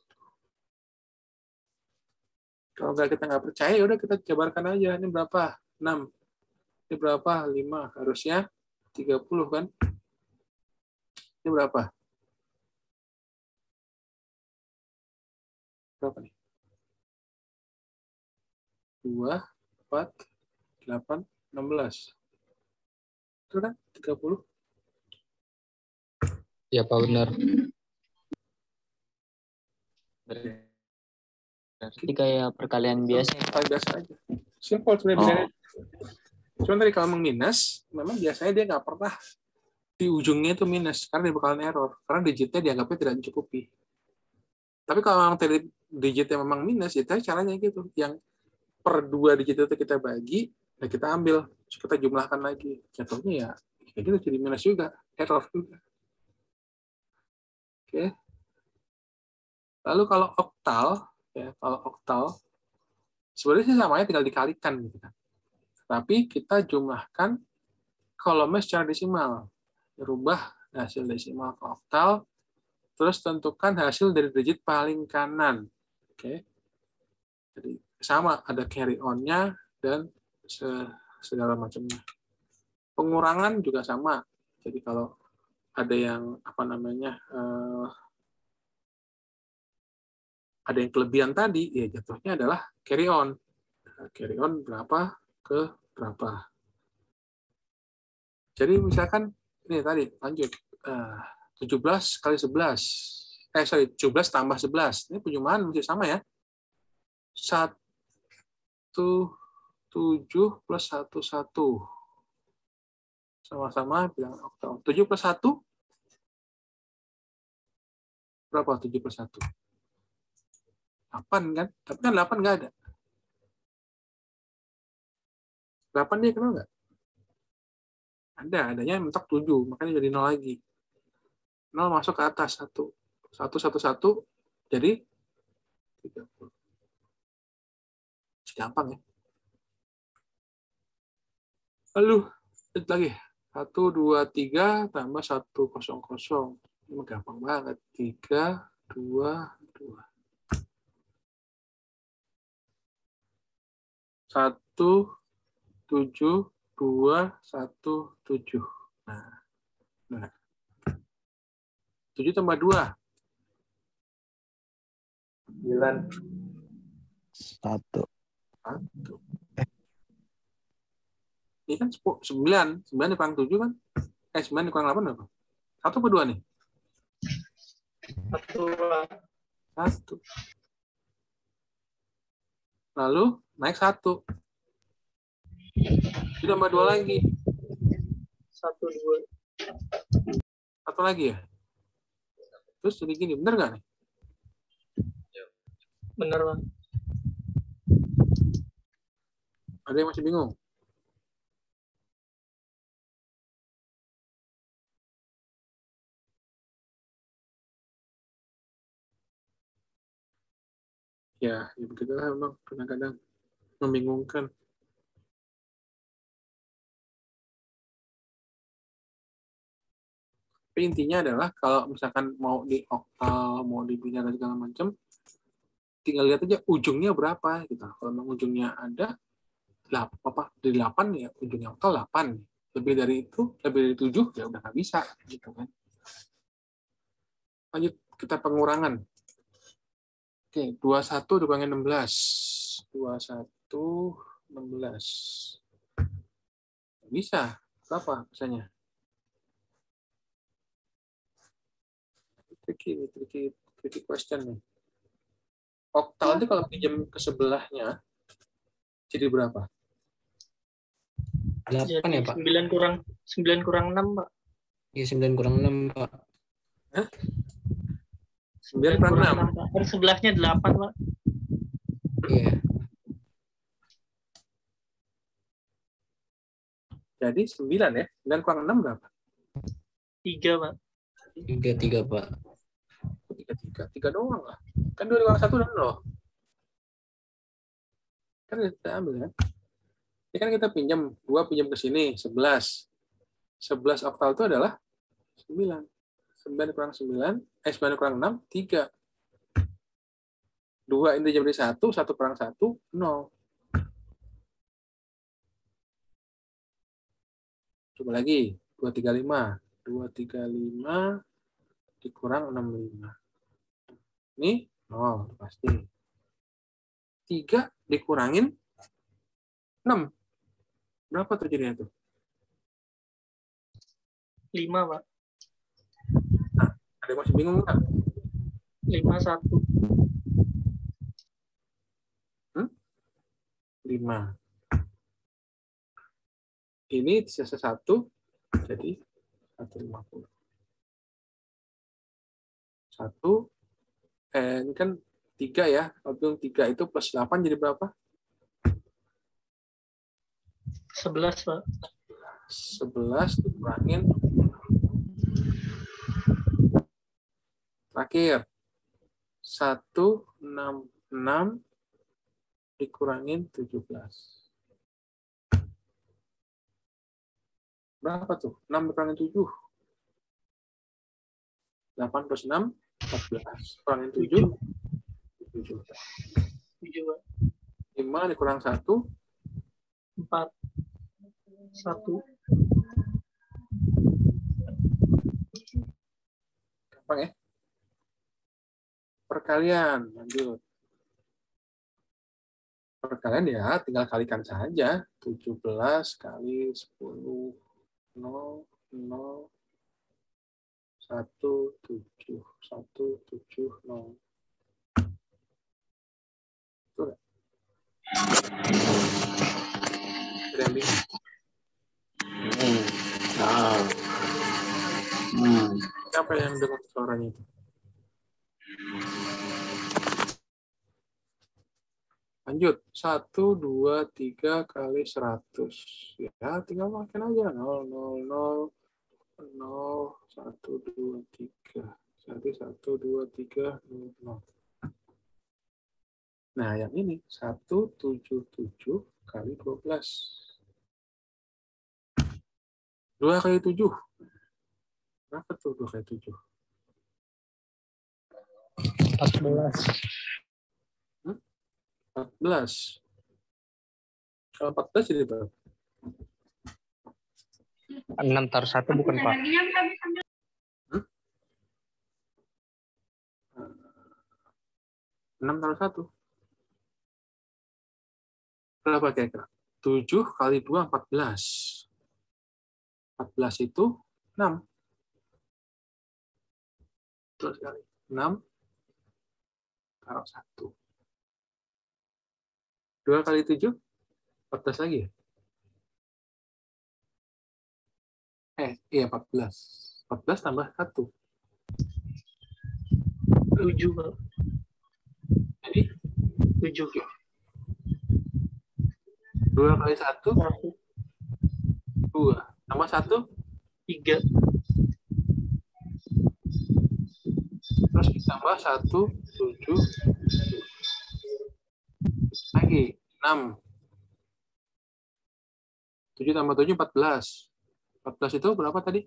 Kalau kita nggak percaya, udah kita jabarkan aja. Ini berapa? 6. Ini berapa? 5. Harusnya 30 kan? Ini berapa? Berapa nih? 2, 4, 8, 16. Itu kan 30? Ya, Pak, benar. Berarti kayak perkalian biasa. Biasa aja. Simple sebenarnya. Cuma tadi kalau minus, memang biasanya dia nggak pernah di ujungnya itu minus, karena dia bakalan error. Karena digitnya dianggapnya tidak mencukupi. Tapi kalau memang digitnya memang minus, ya caranya gitu. Yang per 2 digit itu kita bagi, dan kita ambil, kita jumlahkan lagi. Jatuhnya ya, kayak gitu jadi minus juga, error juga. Oke. Lalu kalau oktal, ya kalau oktal, sebenarnya sih sama aja, tinggal dikalikan gitu kan. Tapi kita jumlahkan kolomnya secara desimal. Rubah hasil desimal ke oktal, terus tentukan hasil dari digit paling kanan. Oke. Jadi sama, ada carry on-nya dan segala macamnya. Pengurangan juga sama. Jadi kalau ada yang apa namanya ada yang kelebihan tadi, ya jatuhnya adalah carry on. Carry on berapa ke berapa. Jadi misalkan ini tadi lanjut 17 kali 11. 17 tambah 11. Ini penjumlahan masih sama ya. 1 7 plus 1 1. Sama-sama bilang oktal. 7 plus 1 berapa 7 plus 1? 8 kan? Tapi kan 8 nggak ada. 8 dia kenal nggak? Ada, adanya mentok 7, makanya jadi 0 lagi. 0 masuk ke atas 1. 1, 1, 1, jadi 30. Gampang ya. Lalu Lanjut lagi. 1, 2, 3 tambah 1, 0, 0. Ini gampang banget. 3, 2, 2. 1, 7, 2, 1, 7. Nah. 7 tambah 2. 9. 1. 1. Ini kan 9. 9 dikurang 7 kan? 9 dikurang 8 apa? 1 apa 2 nih? 1. Lalu naik 1. Itu tambah 2 lagi. 1, 2. 1 lagi ya? Terus jadi gini, bener nggak nih? Bener, Bang. Ada yang masih bingung? Ya begitulah memang kadang-kadang membingungkan. Tapi intinya adalah kalau misalkan mau di oktal, mau di biner dan segala macam, tinggal lihat aja ujungnya berapa gitu. Kalau memang ujungnya ada 8 ya ujungnya oktal 8. Lebih dari itu, lebih dari 7 ya udah nggak bisa gitu kan. Lanjut kita pengurangan. Oke, 21 dikurangin 16. 21 16. Bisa. Berapa misalnya? Tricky question nih. Oktal itu kalau pinjam ke sebelahnya jadi berapa? 8 ya, Pak? 9 kurang 6, Pak. Iya, 9 kurang 6, Pak. Hah? 9 kurang 6. Pak. Kan sebelahnya 8, Pak. Iya. Jadi 9 ya. 9 kurang 6 berapa? 3, Pak. 3, Pak. 3 doang lah. Kan 2 kurang 1 dan 0. Kan kita ambil kan. Ini kan kita pinjam 2 pinjam ke sini 11. 11 oktal itu adalah 9. 9 kurang 9, 9 kurang 6, 3. 2 ini jadi 1, 1 kurang 1, 0. Coba lagi, 235. 235 dikurang 65. Ini 0, pasti. 3 dikurangin 6. Berapa tuh jadinya tuh? 5, Pak. Nah, ada yang masih bingung nggak? 5, 1. 5. Ini sisa 1, jadi 150. 1, ini kan 3 ya. Kalau 3 itu plus 8 jadi berapa? 11, Pak. 11 dikurangin. Terakhir. 166 dikurangin 17. Berapa tuh? 6 dikurangin 7. 8 plus 6, 14. Kurangin 7. 7. 7, Pak. 5 dikurang 1. 4. 1. Gampang ya? Perkalian. Lanjut. Perkalian ya tinggal kalikan saja. 17 kali 10. 0, 0. 1, 7. 1, 7, 0. Betul nggak? Ada yang bingung? Siapa yang dengar suaranya itu? Lanjut. 1, 2, 3 kali 100. Ya, tinggal makan aja. 0, 0, 0, 0, 1, 2, 3. Jadi 1, 2, 3, 0, 0. Nah, yang ini 177 kali 12. 2 kali 7. Berapa tuh 2 kali 7? 14. 14. Kalau 14 jadi berapa? 6 taruh 1 bukan, Pak? 6 taruh 1. Berapa kira-kira? 7 kali 2, 14. 14 itu 6. Terus kali 6 taruh 1. 2 kali 7, 14 lagi ya? Iya 14. 14 tambah 1. 7, Pak. Jadi 7. 2 kali 1, 2. Tambah 1, 3. terus ditambah 1, 7. Lagi 6. 7 tambah 7, 14. 14 itu berapa tadi?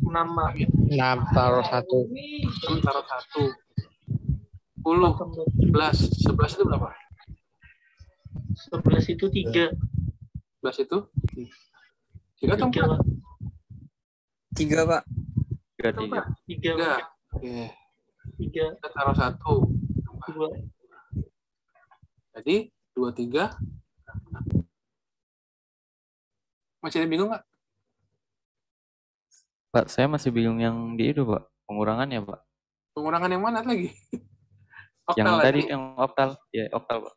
6, Pak. 6 taruh 1. 6 taruh 1. 10. 11. 11 itu berapa? 11 itu 3. 11 itu 3 atau 4? 3, Pak. 3. 3. Oke. 3. Kita taruh 1. 2. Jadi 2, 3. Masih ada bingung nggak? Pak, saya masih bingung yang di itu, Pak. Pengurangannya, Pak. Pengurangan yang mana lagi? Yang Oktal tadi, lagi. yang oktal. Ya, oktal, Pak.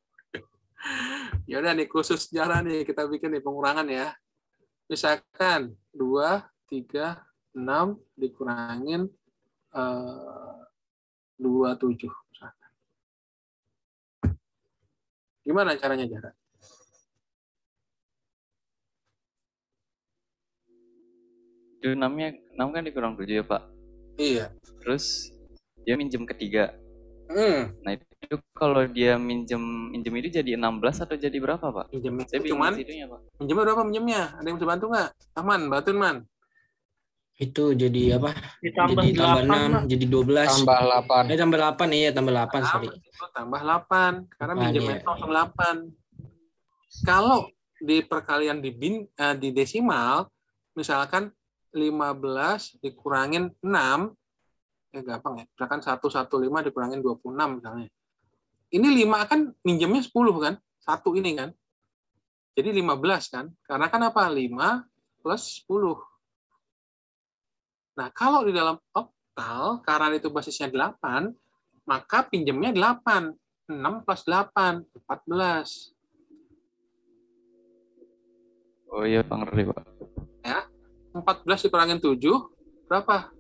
Ya udah nih, khusus sejarah nih kita bikin nih pengurangan ya. Misalkan 2, 3, 6 dikurangin 2, 7. Gimana caranya, Jara? Itu 6 kan dikurang 7 ya, Pak? Iya. Terus dia minjem ketiga. Hmm. Nah, itu kalau dia minjem itu jadi 16 atau jadi berapa, Pak? Minjem Saya bingung cuman itunya, Pak. minjemnya berapa minjemnya? Ada yang bisa bantu nggak? Aman, bantuin Man. Itu jadi apa? Ditambah Jadi tambah 8, 6, Pak. jadi 12. Tambah 8. Tambah 8, iya tambah 8, sorry. Itu tambah 8 karena 8, minjemnya ya. langsung 8. Kalau di perkalian di desimal, misalkan 15 dikurangin 6, ya gampang ya. Misalkan 115 dikurangin 26 misalnya. Ini 5 kan minjemnya 10 kan? 1 ini kan. Jadi 15 kan? Karena kan apa? 5 plus 10. Nah, kalau di dalam oktal, karena itu basisnya 8, maka pinjemnya 8. 6 plus 8, 14. Oh iya, Pak, ngerti, Pak. Ya, 14 dikurangin 7, berapa?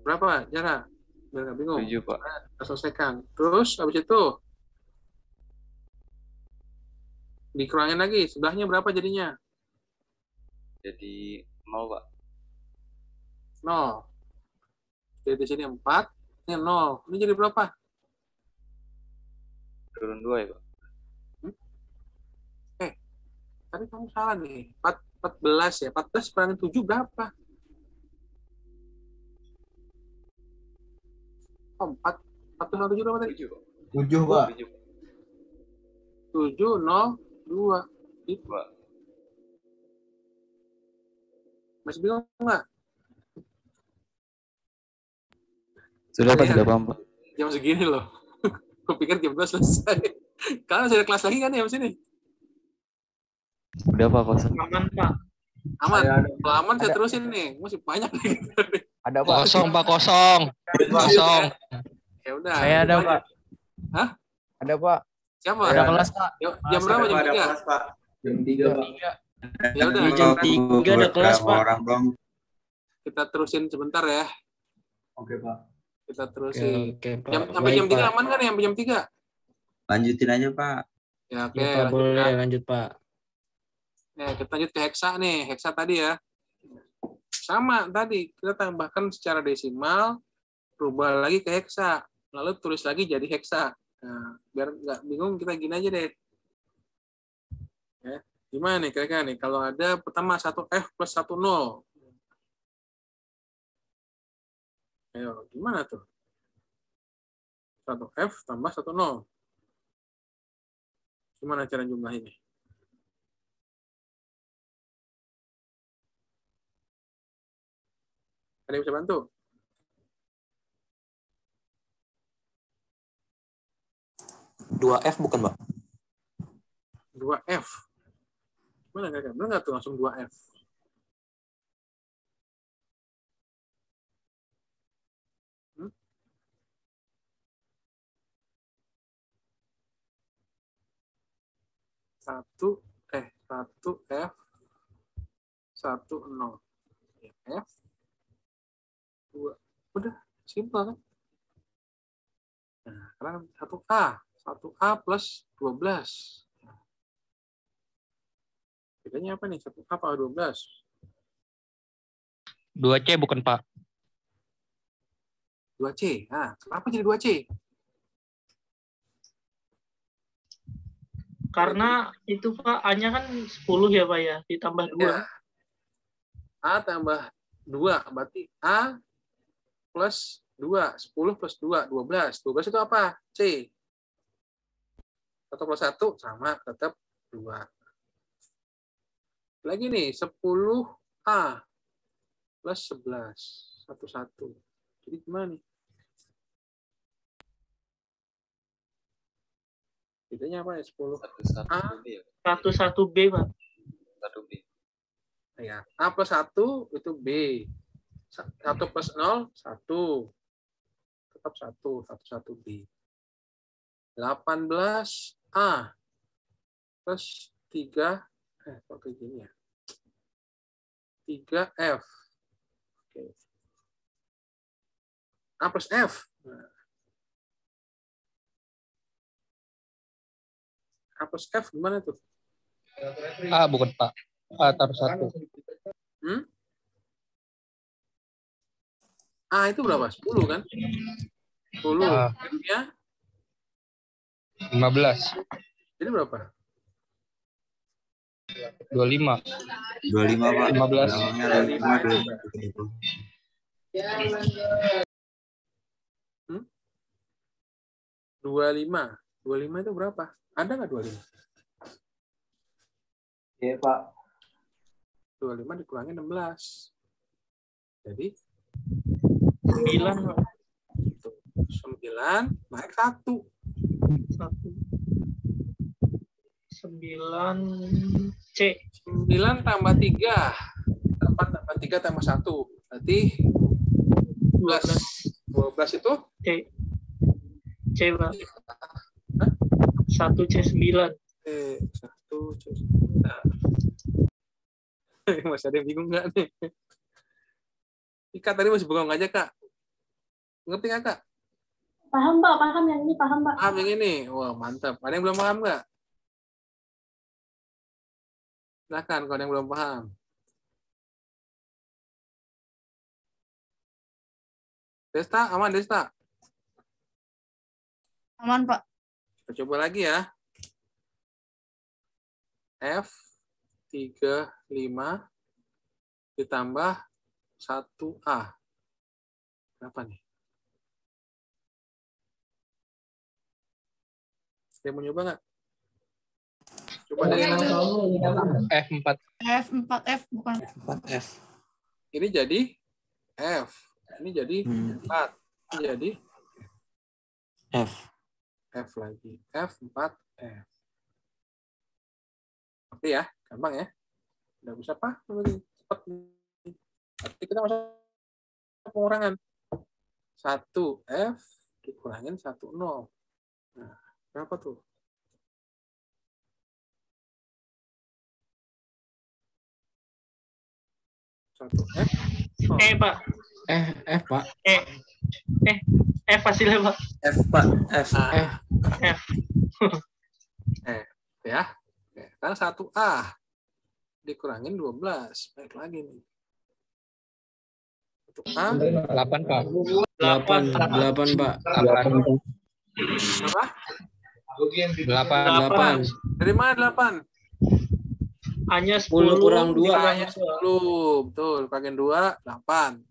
Berapa, Jara? Biar nggak bingung. 7, Pak. Kita selesaikan. Terus, habis itu, dikurangin lagi. Sebelahnya berapa jadinya? Jadi 0, Pak. 0. Jadi di sini 4, ini 0. Ini jadi berapa? Turun 2 ya, Pak. Tadi kamu salah nih. 14 ya. 14 kurangin 7 berapa? Oh, 4. 4 sama 7 berapa tadi? 7, Pak. 7, 0, 2. Itu. Masih bingung nggak? Sudah, Pak, sudah paham, Pak. Jam segini loh. Aku pikir jam 2 selesai. Kalian masih ada kelas lagi kan ya di sini? Udah, Pak, kosong. Aman, Pak. Aman. Ada. Kalau aman saya terusin nih. Masih banyak nih. Ada, Pak. Kosong, Pak, kosong. Kosong. Ya udah. Saya ada, Pak. Hah? Ada, Pak. Siapa? Ada kelas, Pak. Jam berapa? Jam 3? Jam 3, Pak. Ya udah. Jam 3 ada kelas, Pak. Orang dong. Kita terusin sebentar ya. Oke, Pak. Kita terusin. Oke, Pak. Sampai jam Baik, 3 Pak. aman kan ya? Sampai jam 3? Lanjutin aja, Pak. Ya, oke. Ya, Pak, lanjut boleh ya. lanjut, Pak. Nah, kita lanjut ke heksa nih. Heksa tadi ya. Sama tadi. Kita tambahkan secara desimal, rubah lagi ke heksa. Lalu tulis lagi jadi heksa. Nah, biar nggak bingung, kita gini aja deh. Ya. Gimana nih kira-kira nih kalau ada pertama 1F plus 1 0. Ayo, gimana tuh? 1F tambah 1 0. Gimana cara jumlah ini? Ada yang bisa bantu? Dua F bukan, Pak? 2F. Gimana kira-kira? Benar nggak tuh langsung 2F? Satu F 1 0. F 2. Udah simpel kan? Nah, sekarang 1A plus 12. Bedanya apa nih? 1A apa 12? 2C bukan, Pak? 2C. Nah, kenapa jadi 2C? Karena itu Pak, A-nya kan 10 ya Pak ya, ditambah 2. Ya. A tambah 2, berarti A plus 2. 10 plus 2, 12. 12 itu apa? C. 1 plus 1 sama, tetap 2. Lagi nih, 10A plus 11. 1. Jadi gimana nih? Bedanya apa ya? 10A 1B Pak. 1B. Ya, A plus 1 itu B. 1 plus 0, 1. Tetap 1B. 18A plus 3, kok kayak gini ya? 3F. Oke. A plus F. Nah. A plus F gimana tuh? A bukan, Pak. A taruh 1. A itu berapa? 10 kan? 10. F-nya 15. jadi berapa? 25. 25, Pak. 15. 25. 25 itu berapa? Ada nggak 25? Iya, Pak. 25 dikurangi 16. Jadi 9 Pak. 9 naik 1. 9C. 9 tambah 3. 8 tambah 3 tambah 1. Berarti 12. 12 itu? C, Pak. 1C9. 1C9. Masih ada yang bingung nggak nih? Kak tadi masih bengong aja, Kak. Ngerti nggak, Kak? Paham, Pak. Paham yang ini, paham, Pak. Paham yang ini? Wah, mantap. Ada yang belum paham nggak? Silakan kalau ada yang belum paham. Desta, aman Desta? Aman, Pak. Kita coba lagi ya. F35 ditambah 1A. Berapa nih? Saya mau nyoba nggak? Coba dari F4. F4F bukan. F4F. Ini jadi F. Ini jadi 4. Ini jadi F. F lagi. F4F. Oke ya, gampang ya. Udah bisa apa? Cepat. Berarti kita masuk pengurangan. 1F dikurangin 1, 0. Nah, berapa tuh? Satu F. Pak. F, Pak. F hasilnya, Pak. F, Pak. F. F. Ya. Oke, sekarang 1A dikurangin 12. Baik lagi nih. 1A 8, Pak. 8, Pak. 8. Berapa? 8. 8. Dari mana 8? A-nya 10 kurang 2. dikurangin 10. Betul. Kurangin 2, 8.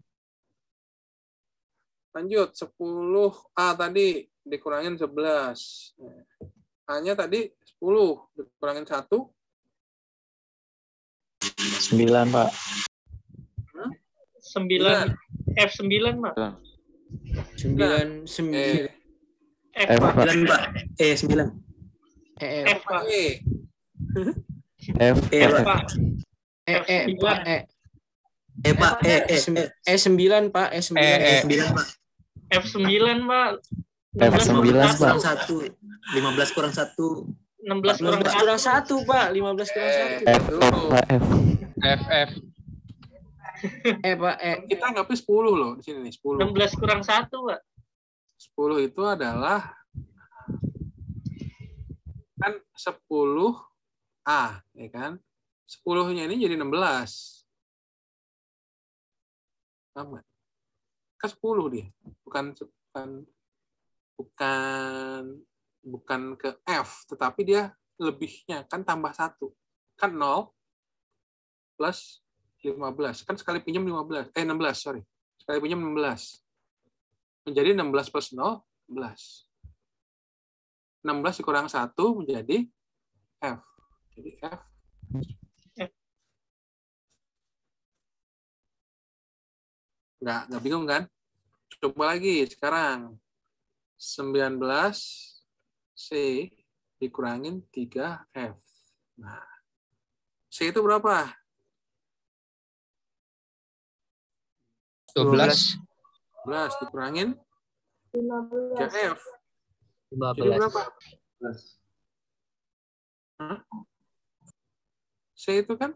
Lanjut. 10A tadi dikurangin 11. A-nya tadi 10. Dikurangin 1. 9, Pak. 9. F9, Pak. 9. F, F, Pak. Pak. 9, Pak. 9. F, Pak. F, F, F. Pak. F9. Pak. 9, Pak. 9. 9, Pak. F9, Pak. F9, Pak. 1. 15 kurang 1. 16 kurang 15 kurang 1, Pak. 15 kurang 1. F, Pak. F. Pak. Kita anggapnya 10 loh di sini nih, 10. 16 kurang 1, Pak. 10 itu adalah kan 10A, ya kan? 10-nya ini jadi 16. Paham nggak? Kan 10 dia. Bukan ke F, tetapi dia lebihnya kan tambah 1. Kan 0 plus 15. Kan sekali pinjam 16, sorry. Sekali pinjam 16. Menjadi 16 plus 0, 11. 16 dikurang 1 menjadi F. Jadi F. Nggak bingung kan? Coba lagi sekarang. 19C dikurangin 3F. Nah, C itu berapa? 12. 12 dikurangin 15. 3F. 15. Jadi berapa? Hah? C itu kan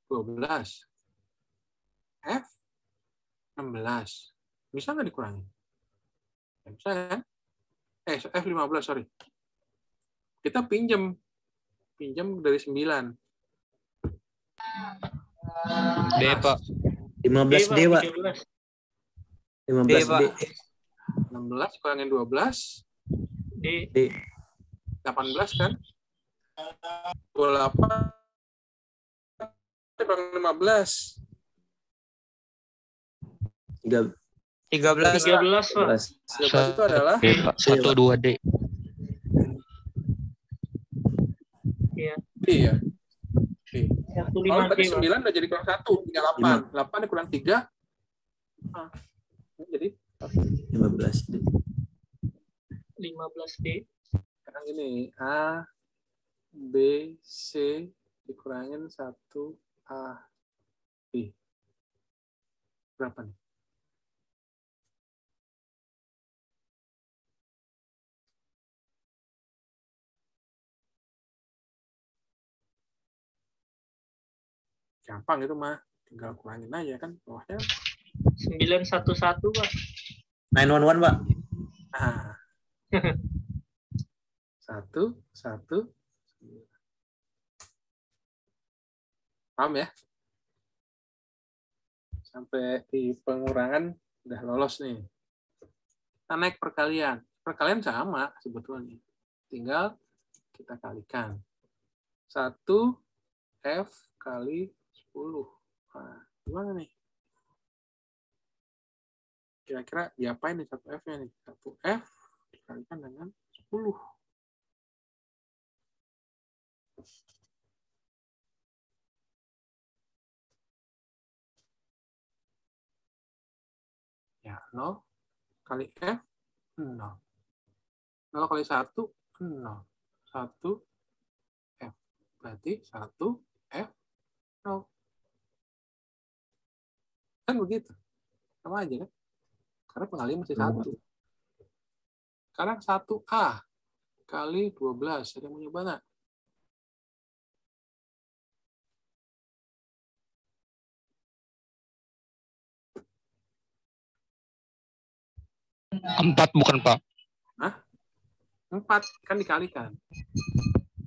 12. F 16. Bisa nggak dikurangi? Bisa kan? F 15, sorry. Kita pinjam dari 9. D, Pak. 15D, Pak. 15D. 16 kurangin 12. D. 18 kan? 28 kurang 15. 13. 13, Pak. 13 itu adalah 1, 2, D. Iya. D ya. D. 1, Kalau 5, D, tadi Pak. 9 udah jadi kurang 1, tinggal 8. 8 dikurang 3. Jadi 15D. 15D. sekarang ini A, B, C dikurangin 1A, B. Berapa nih? Gampang itu mah, tinggal kurangin aja kan bawahnya. 911, Pak. 911, Pak. Nah. 1. Paham ya? Sampai di pengurangan udah lolos nih. Kita naik perkalian. Perkalian sama sebetulnya. Tinggal kita kalikan. 1F kali 10. Nah, gimana nih? Kira-kira diapain nih 1F-nya nih? 1F dikalikan dengan 10. Ya, 0 kali F, 0. 0 kali 1, 0. 1 F. Berarti 1 F, 0. Kan begitu. Sama aja kan? Karena pengalian masih 1. Sekarang 1A kali 12. Ada yang mau nyoba nggak? Empat bukan, Pak. Hah? 4 kan dikalikan.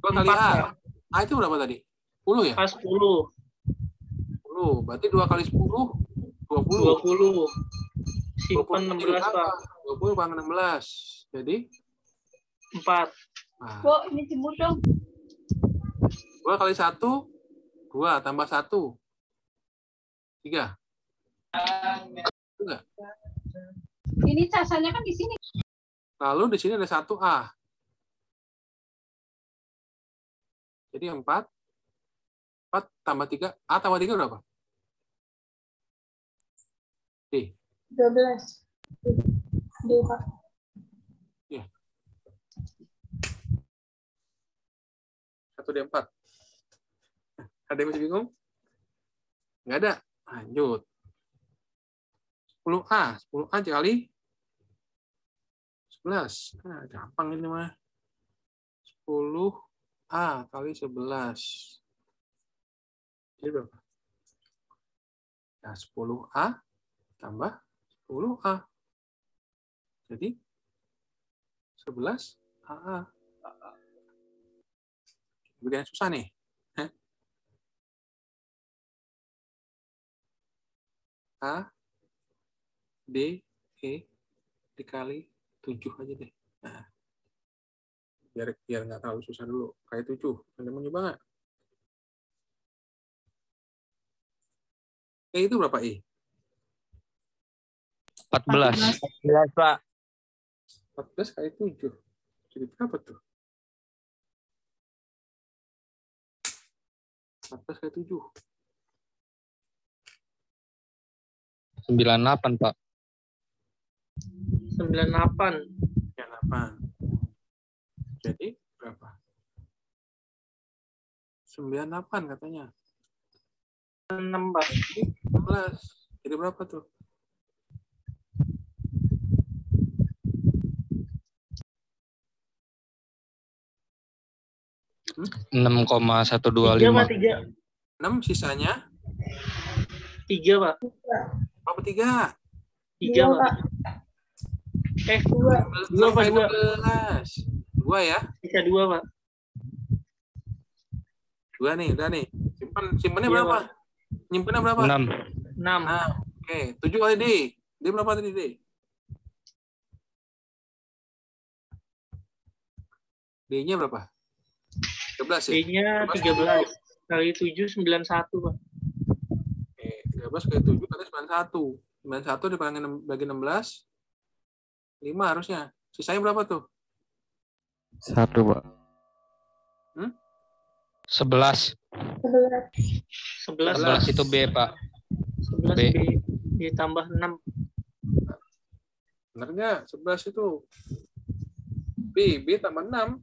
Kalau kali A. A itu berapa tadi? 10 ya? A 10. 10. Berarti 2 kali 10, 20. 20. Simpan 16, Pak. 20 kurang 16. Jadi 4. Nah, Bo, ini jemur dong. 2 kali 1, 2 tambah 1, 3. Enggak. Ini casanya kan di sini. Lalu di sini ada 1A. Jadi 4 tambah 3. A tambah 3 berapa? D. 12. D, Pak. Ya. 1D4. Ada yang masih bingung? Nggak ada. Lanjut. 10A. 10A kali 11. Nah, gampang ini mah. 10A kali 11. Jadi berapa? Nah, 10A tambah 10A. Jadi 11 AA. Bagian susah nih. A, D, E dikali 7 aja deh. Nah, biar nggak terlalu susah dulu. Kayak 7. Anda mau nyoba nggak? E itu berapa E? 14. 14, Pak. 14 kali 7. Jadi berapa tuh? 14 kali 7. 98, Pak. 98. 98. Jadi berapa? 98 katanya. 6, Pak. 16. Jadi berapa tuh? Hmm? 6,125. 3. 6 sisanya? 3, Pak. Berapa 3? 3, Pak. 2 Pak, 2. 2 ya? Sisa 2, Pak. 2 nih, udah nih. Simpannya Iya, berapa? Pak. Nyimpannya berapa? 6. 6. Nah, oke. 7 kali D. D berapa tadi D? D-nya berapa? 13 ya? D-nya 13. Kali 7, 91, Pak. Oke, 13 kali 7 kali 91. 91 dibagi 16. 5 harusnya. Sisanya berapa tuh? 1, Pak. 11. 11 itu B, Pak. 11 B. B tambah 6. Benar nggak? 11 itu. B tambah 6.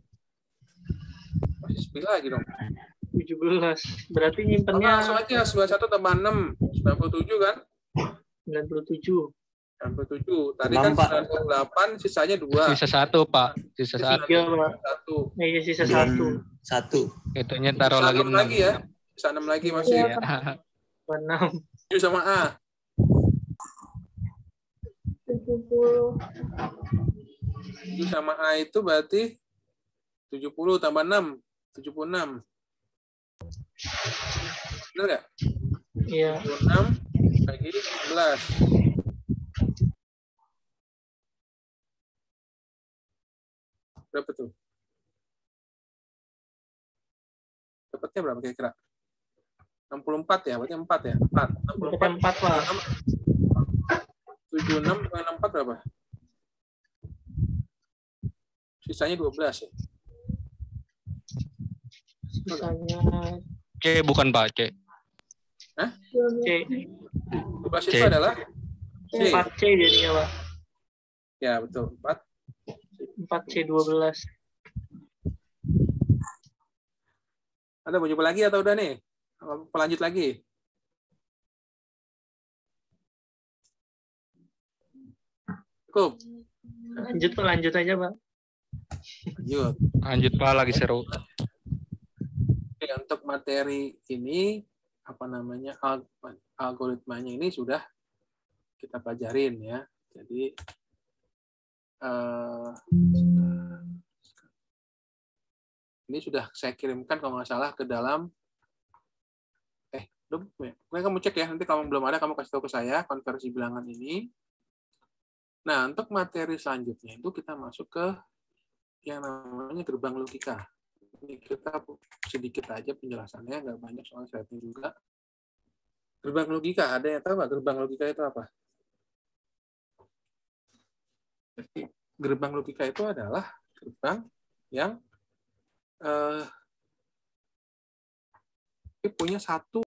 Masih 9 lagi dong. 17. Berarti nyimpennya Langsung aja, 91 tambah 6. 97 kan? 97. 97. Tadi kan 98, sisanya 2. Sisa 1, Pak. Sisa 1. 3, Pak. 1. Iya, sisa 1. 1. Itunya taruh Sisa lagi 6 lagi ya. Sisa 6 lagi masih. Iya. 6. 7 sama A. 70. 7 sama A itu berarti 70 tambah 6. 76. Benar nggak? Iya. 76 bagi 11. Berapa tuh? Dapatnya berapa kira-kira? 64 ya? Berarti 4 ya? 4. 64. 4, Pak. 76 dengan 64 berapa? Sisanya 12 ya? Sisanya C bukan, Pak. C. Hah? C. 12 itu adalah C. 4C jadinya, Pak. Ya, betul. 4. 4C12. Ada mau coba lagi atau udah nih? Apa lanjut lagi? Cukup? Lanjut, Pak. Lanjut aja, Pak. Lanjut. Lanjut, Pak. Lagi seru. Oke, untuk materi ini, apa namanya, algoritmanya ini sudah kita pelajarin ya. Jadi, ini sudah saya kirimkan kalau nggak salah ke dalam, kamu cek ya, nanti kalau belum ada kamu kasih tahu ke saya konversi bilangan ini. Nah, untuk materi selanjutnya itu kita masuk ke yang namanya gerbang logika. Ini kita sedikit aja penjelasannya, nggak banyak soal slide-nya juga. Gerbang logika, ada yang tahu nggak gerbang logika itu apa? Jadi, gerbang logika itu adalah gerbang yang punya satu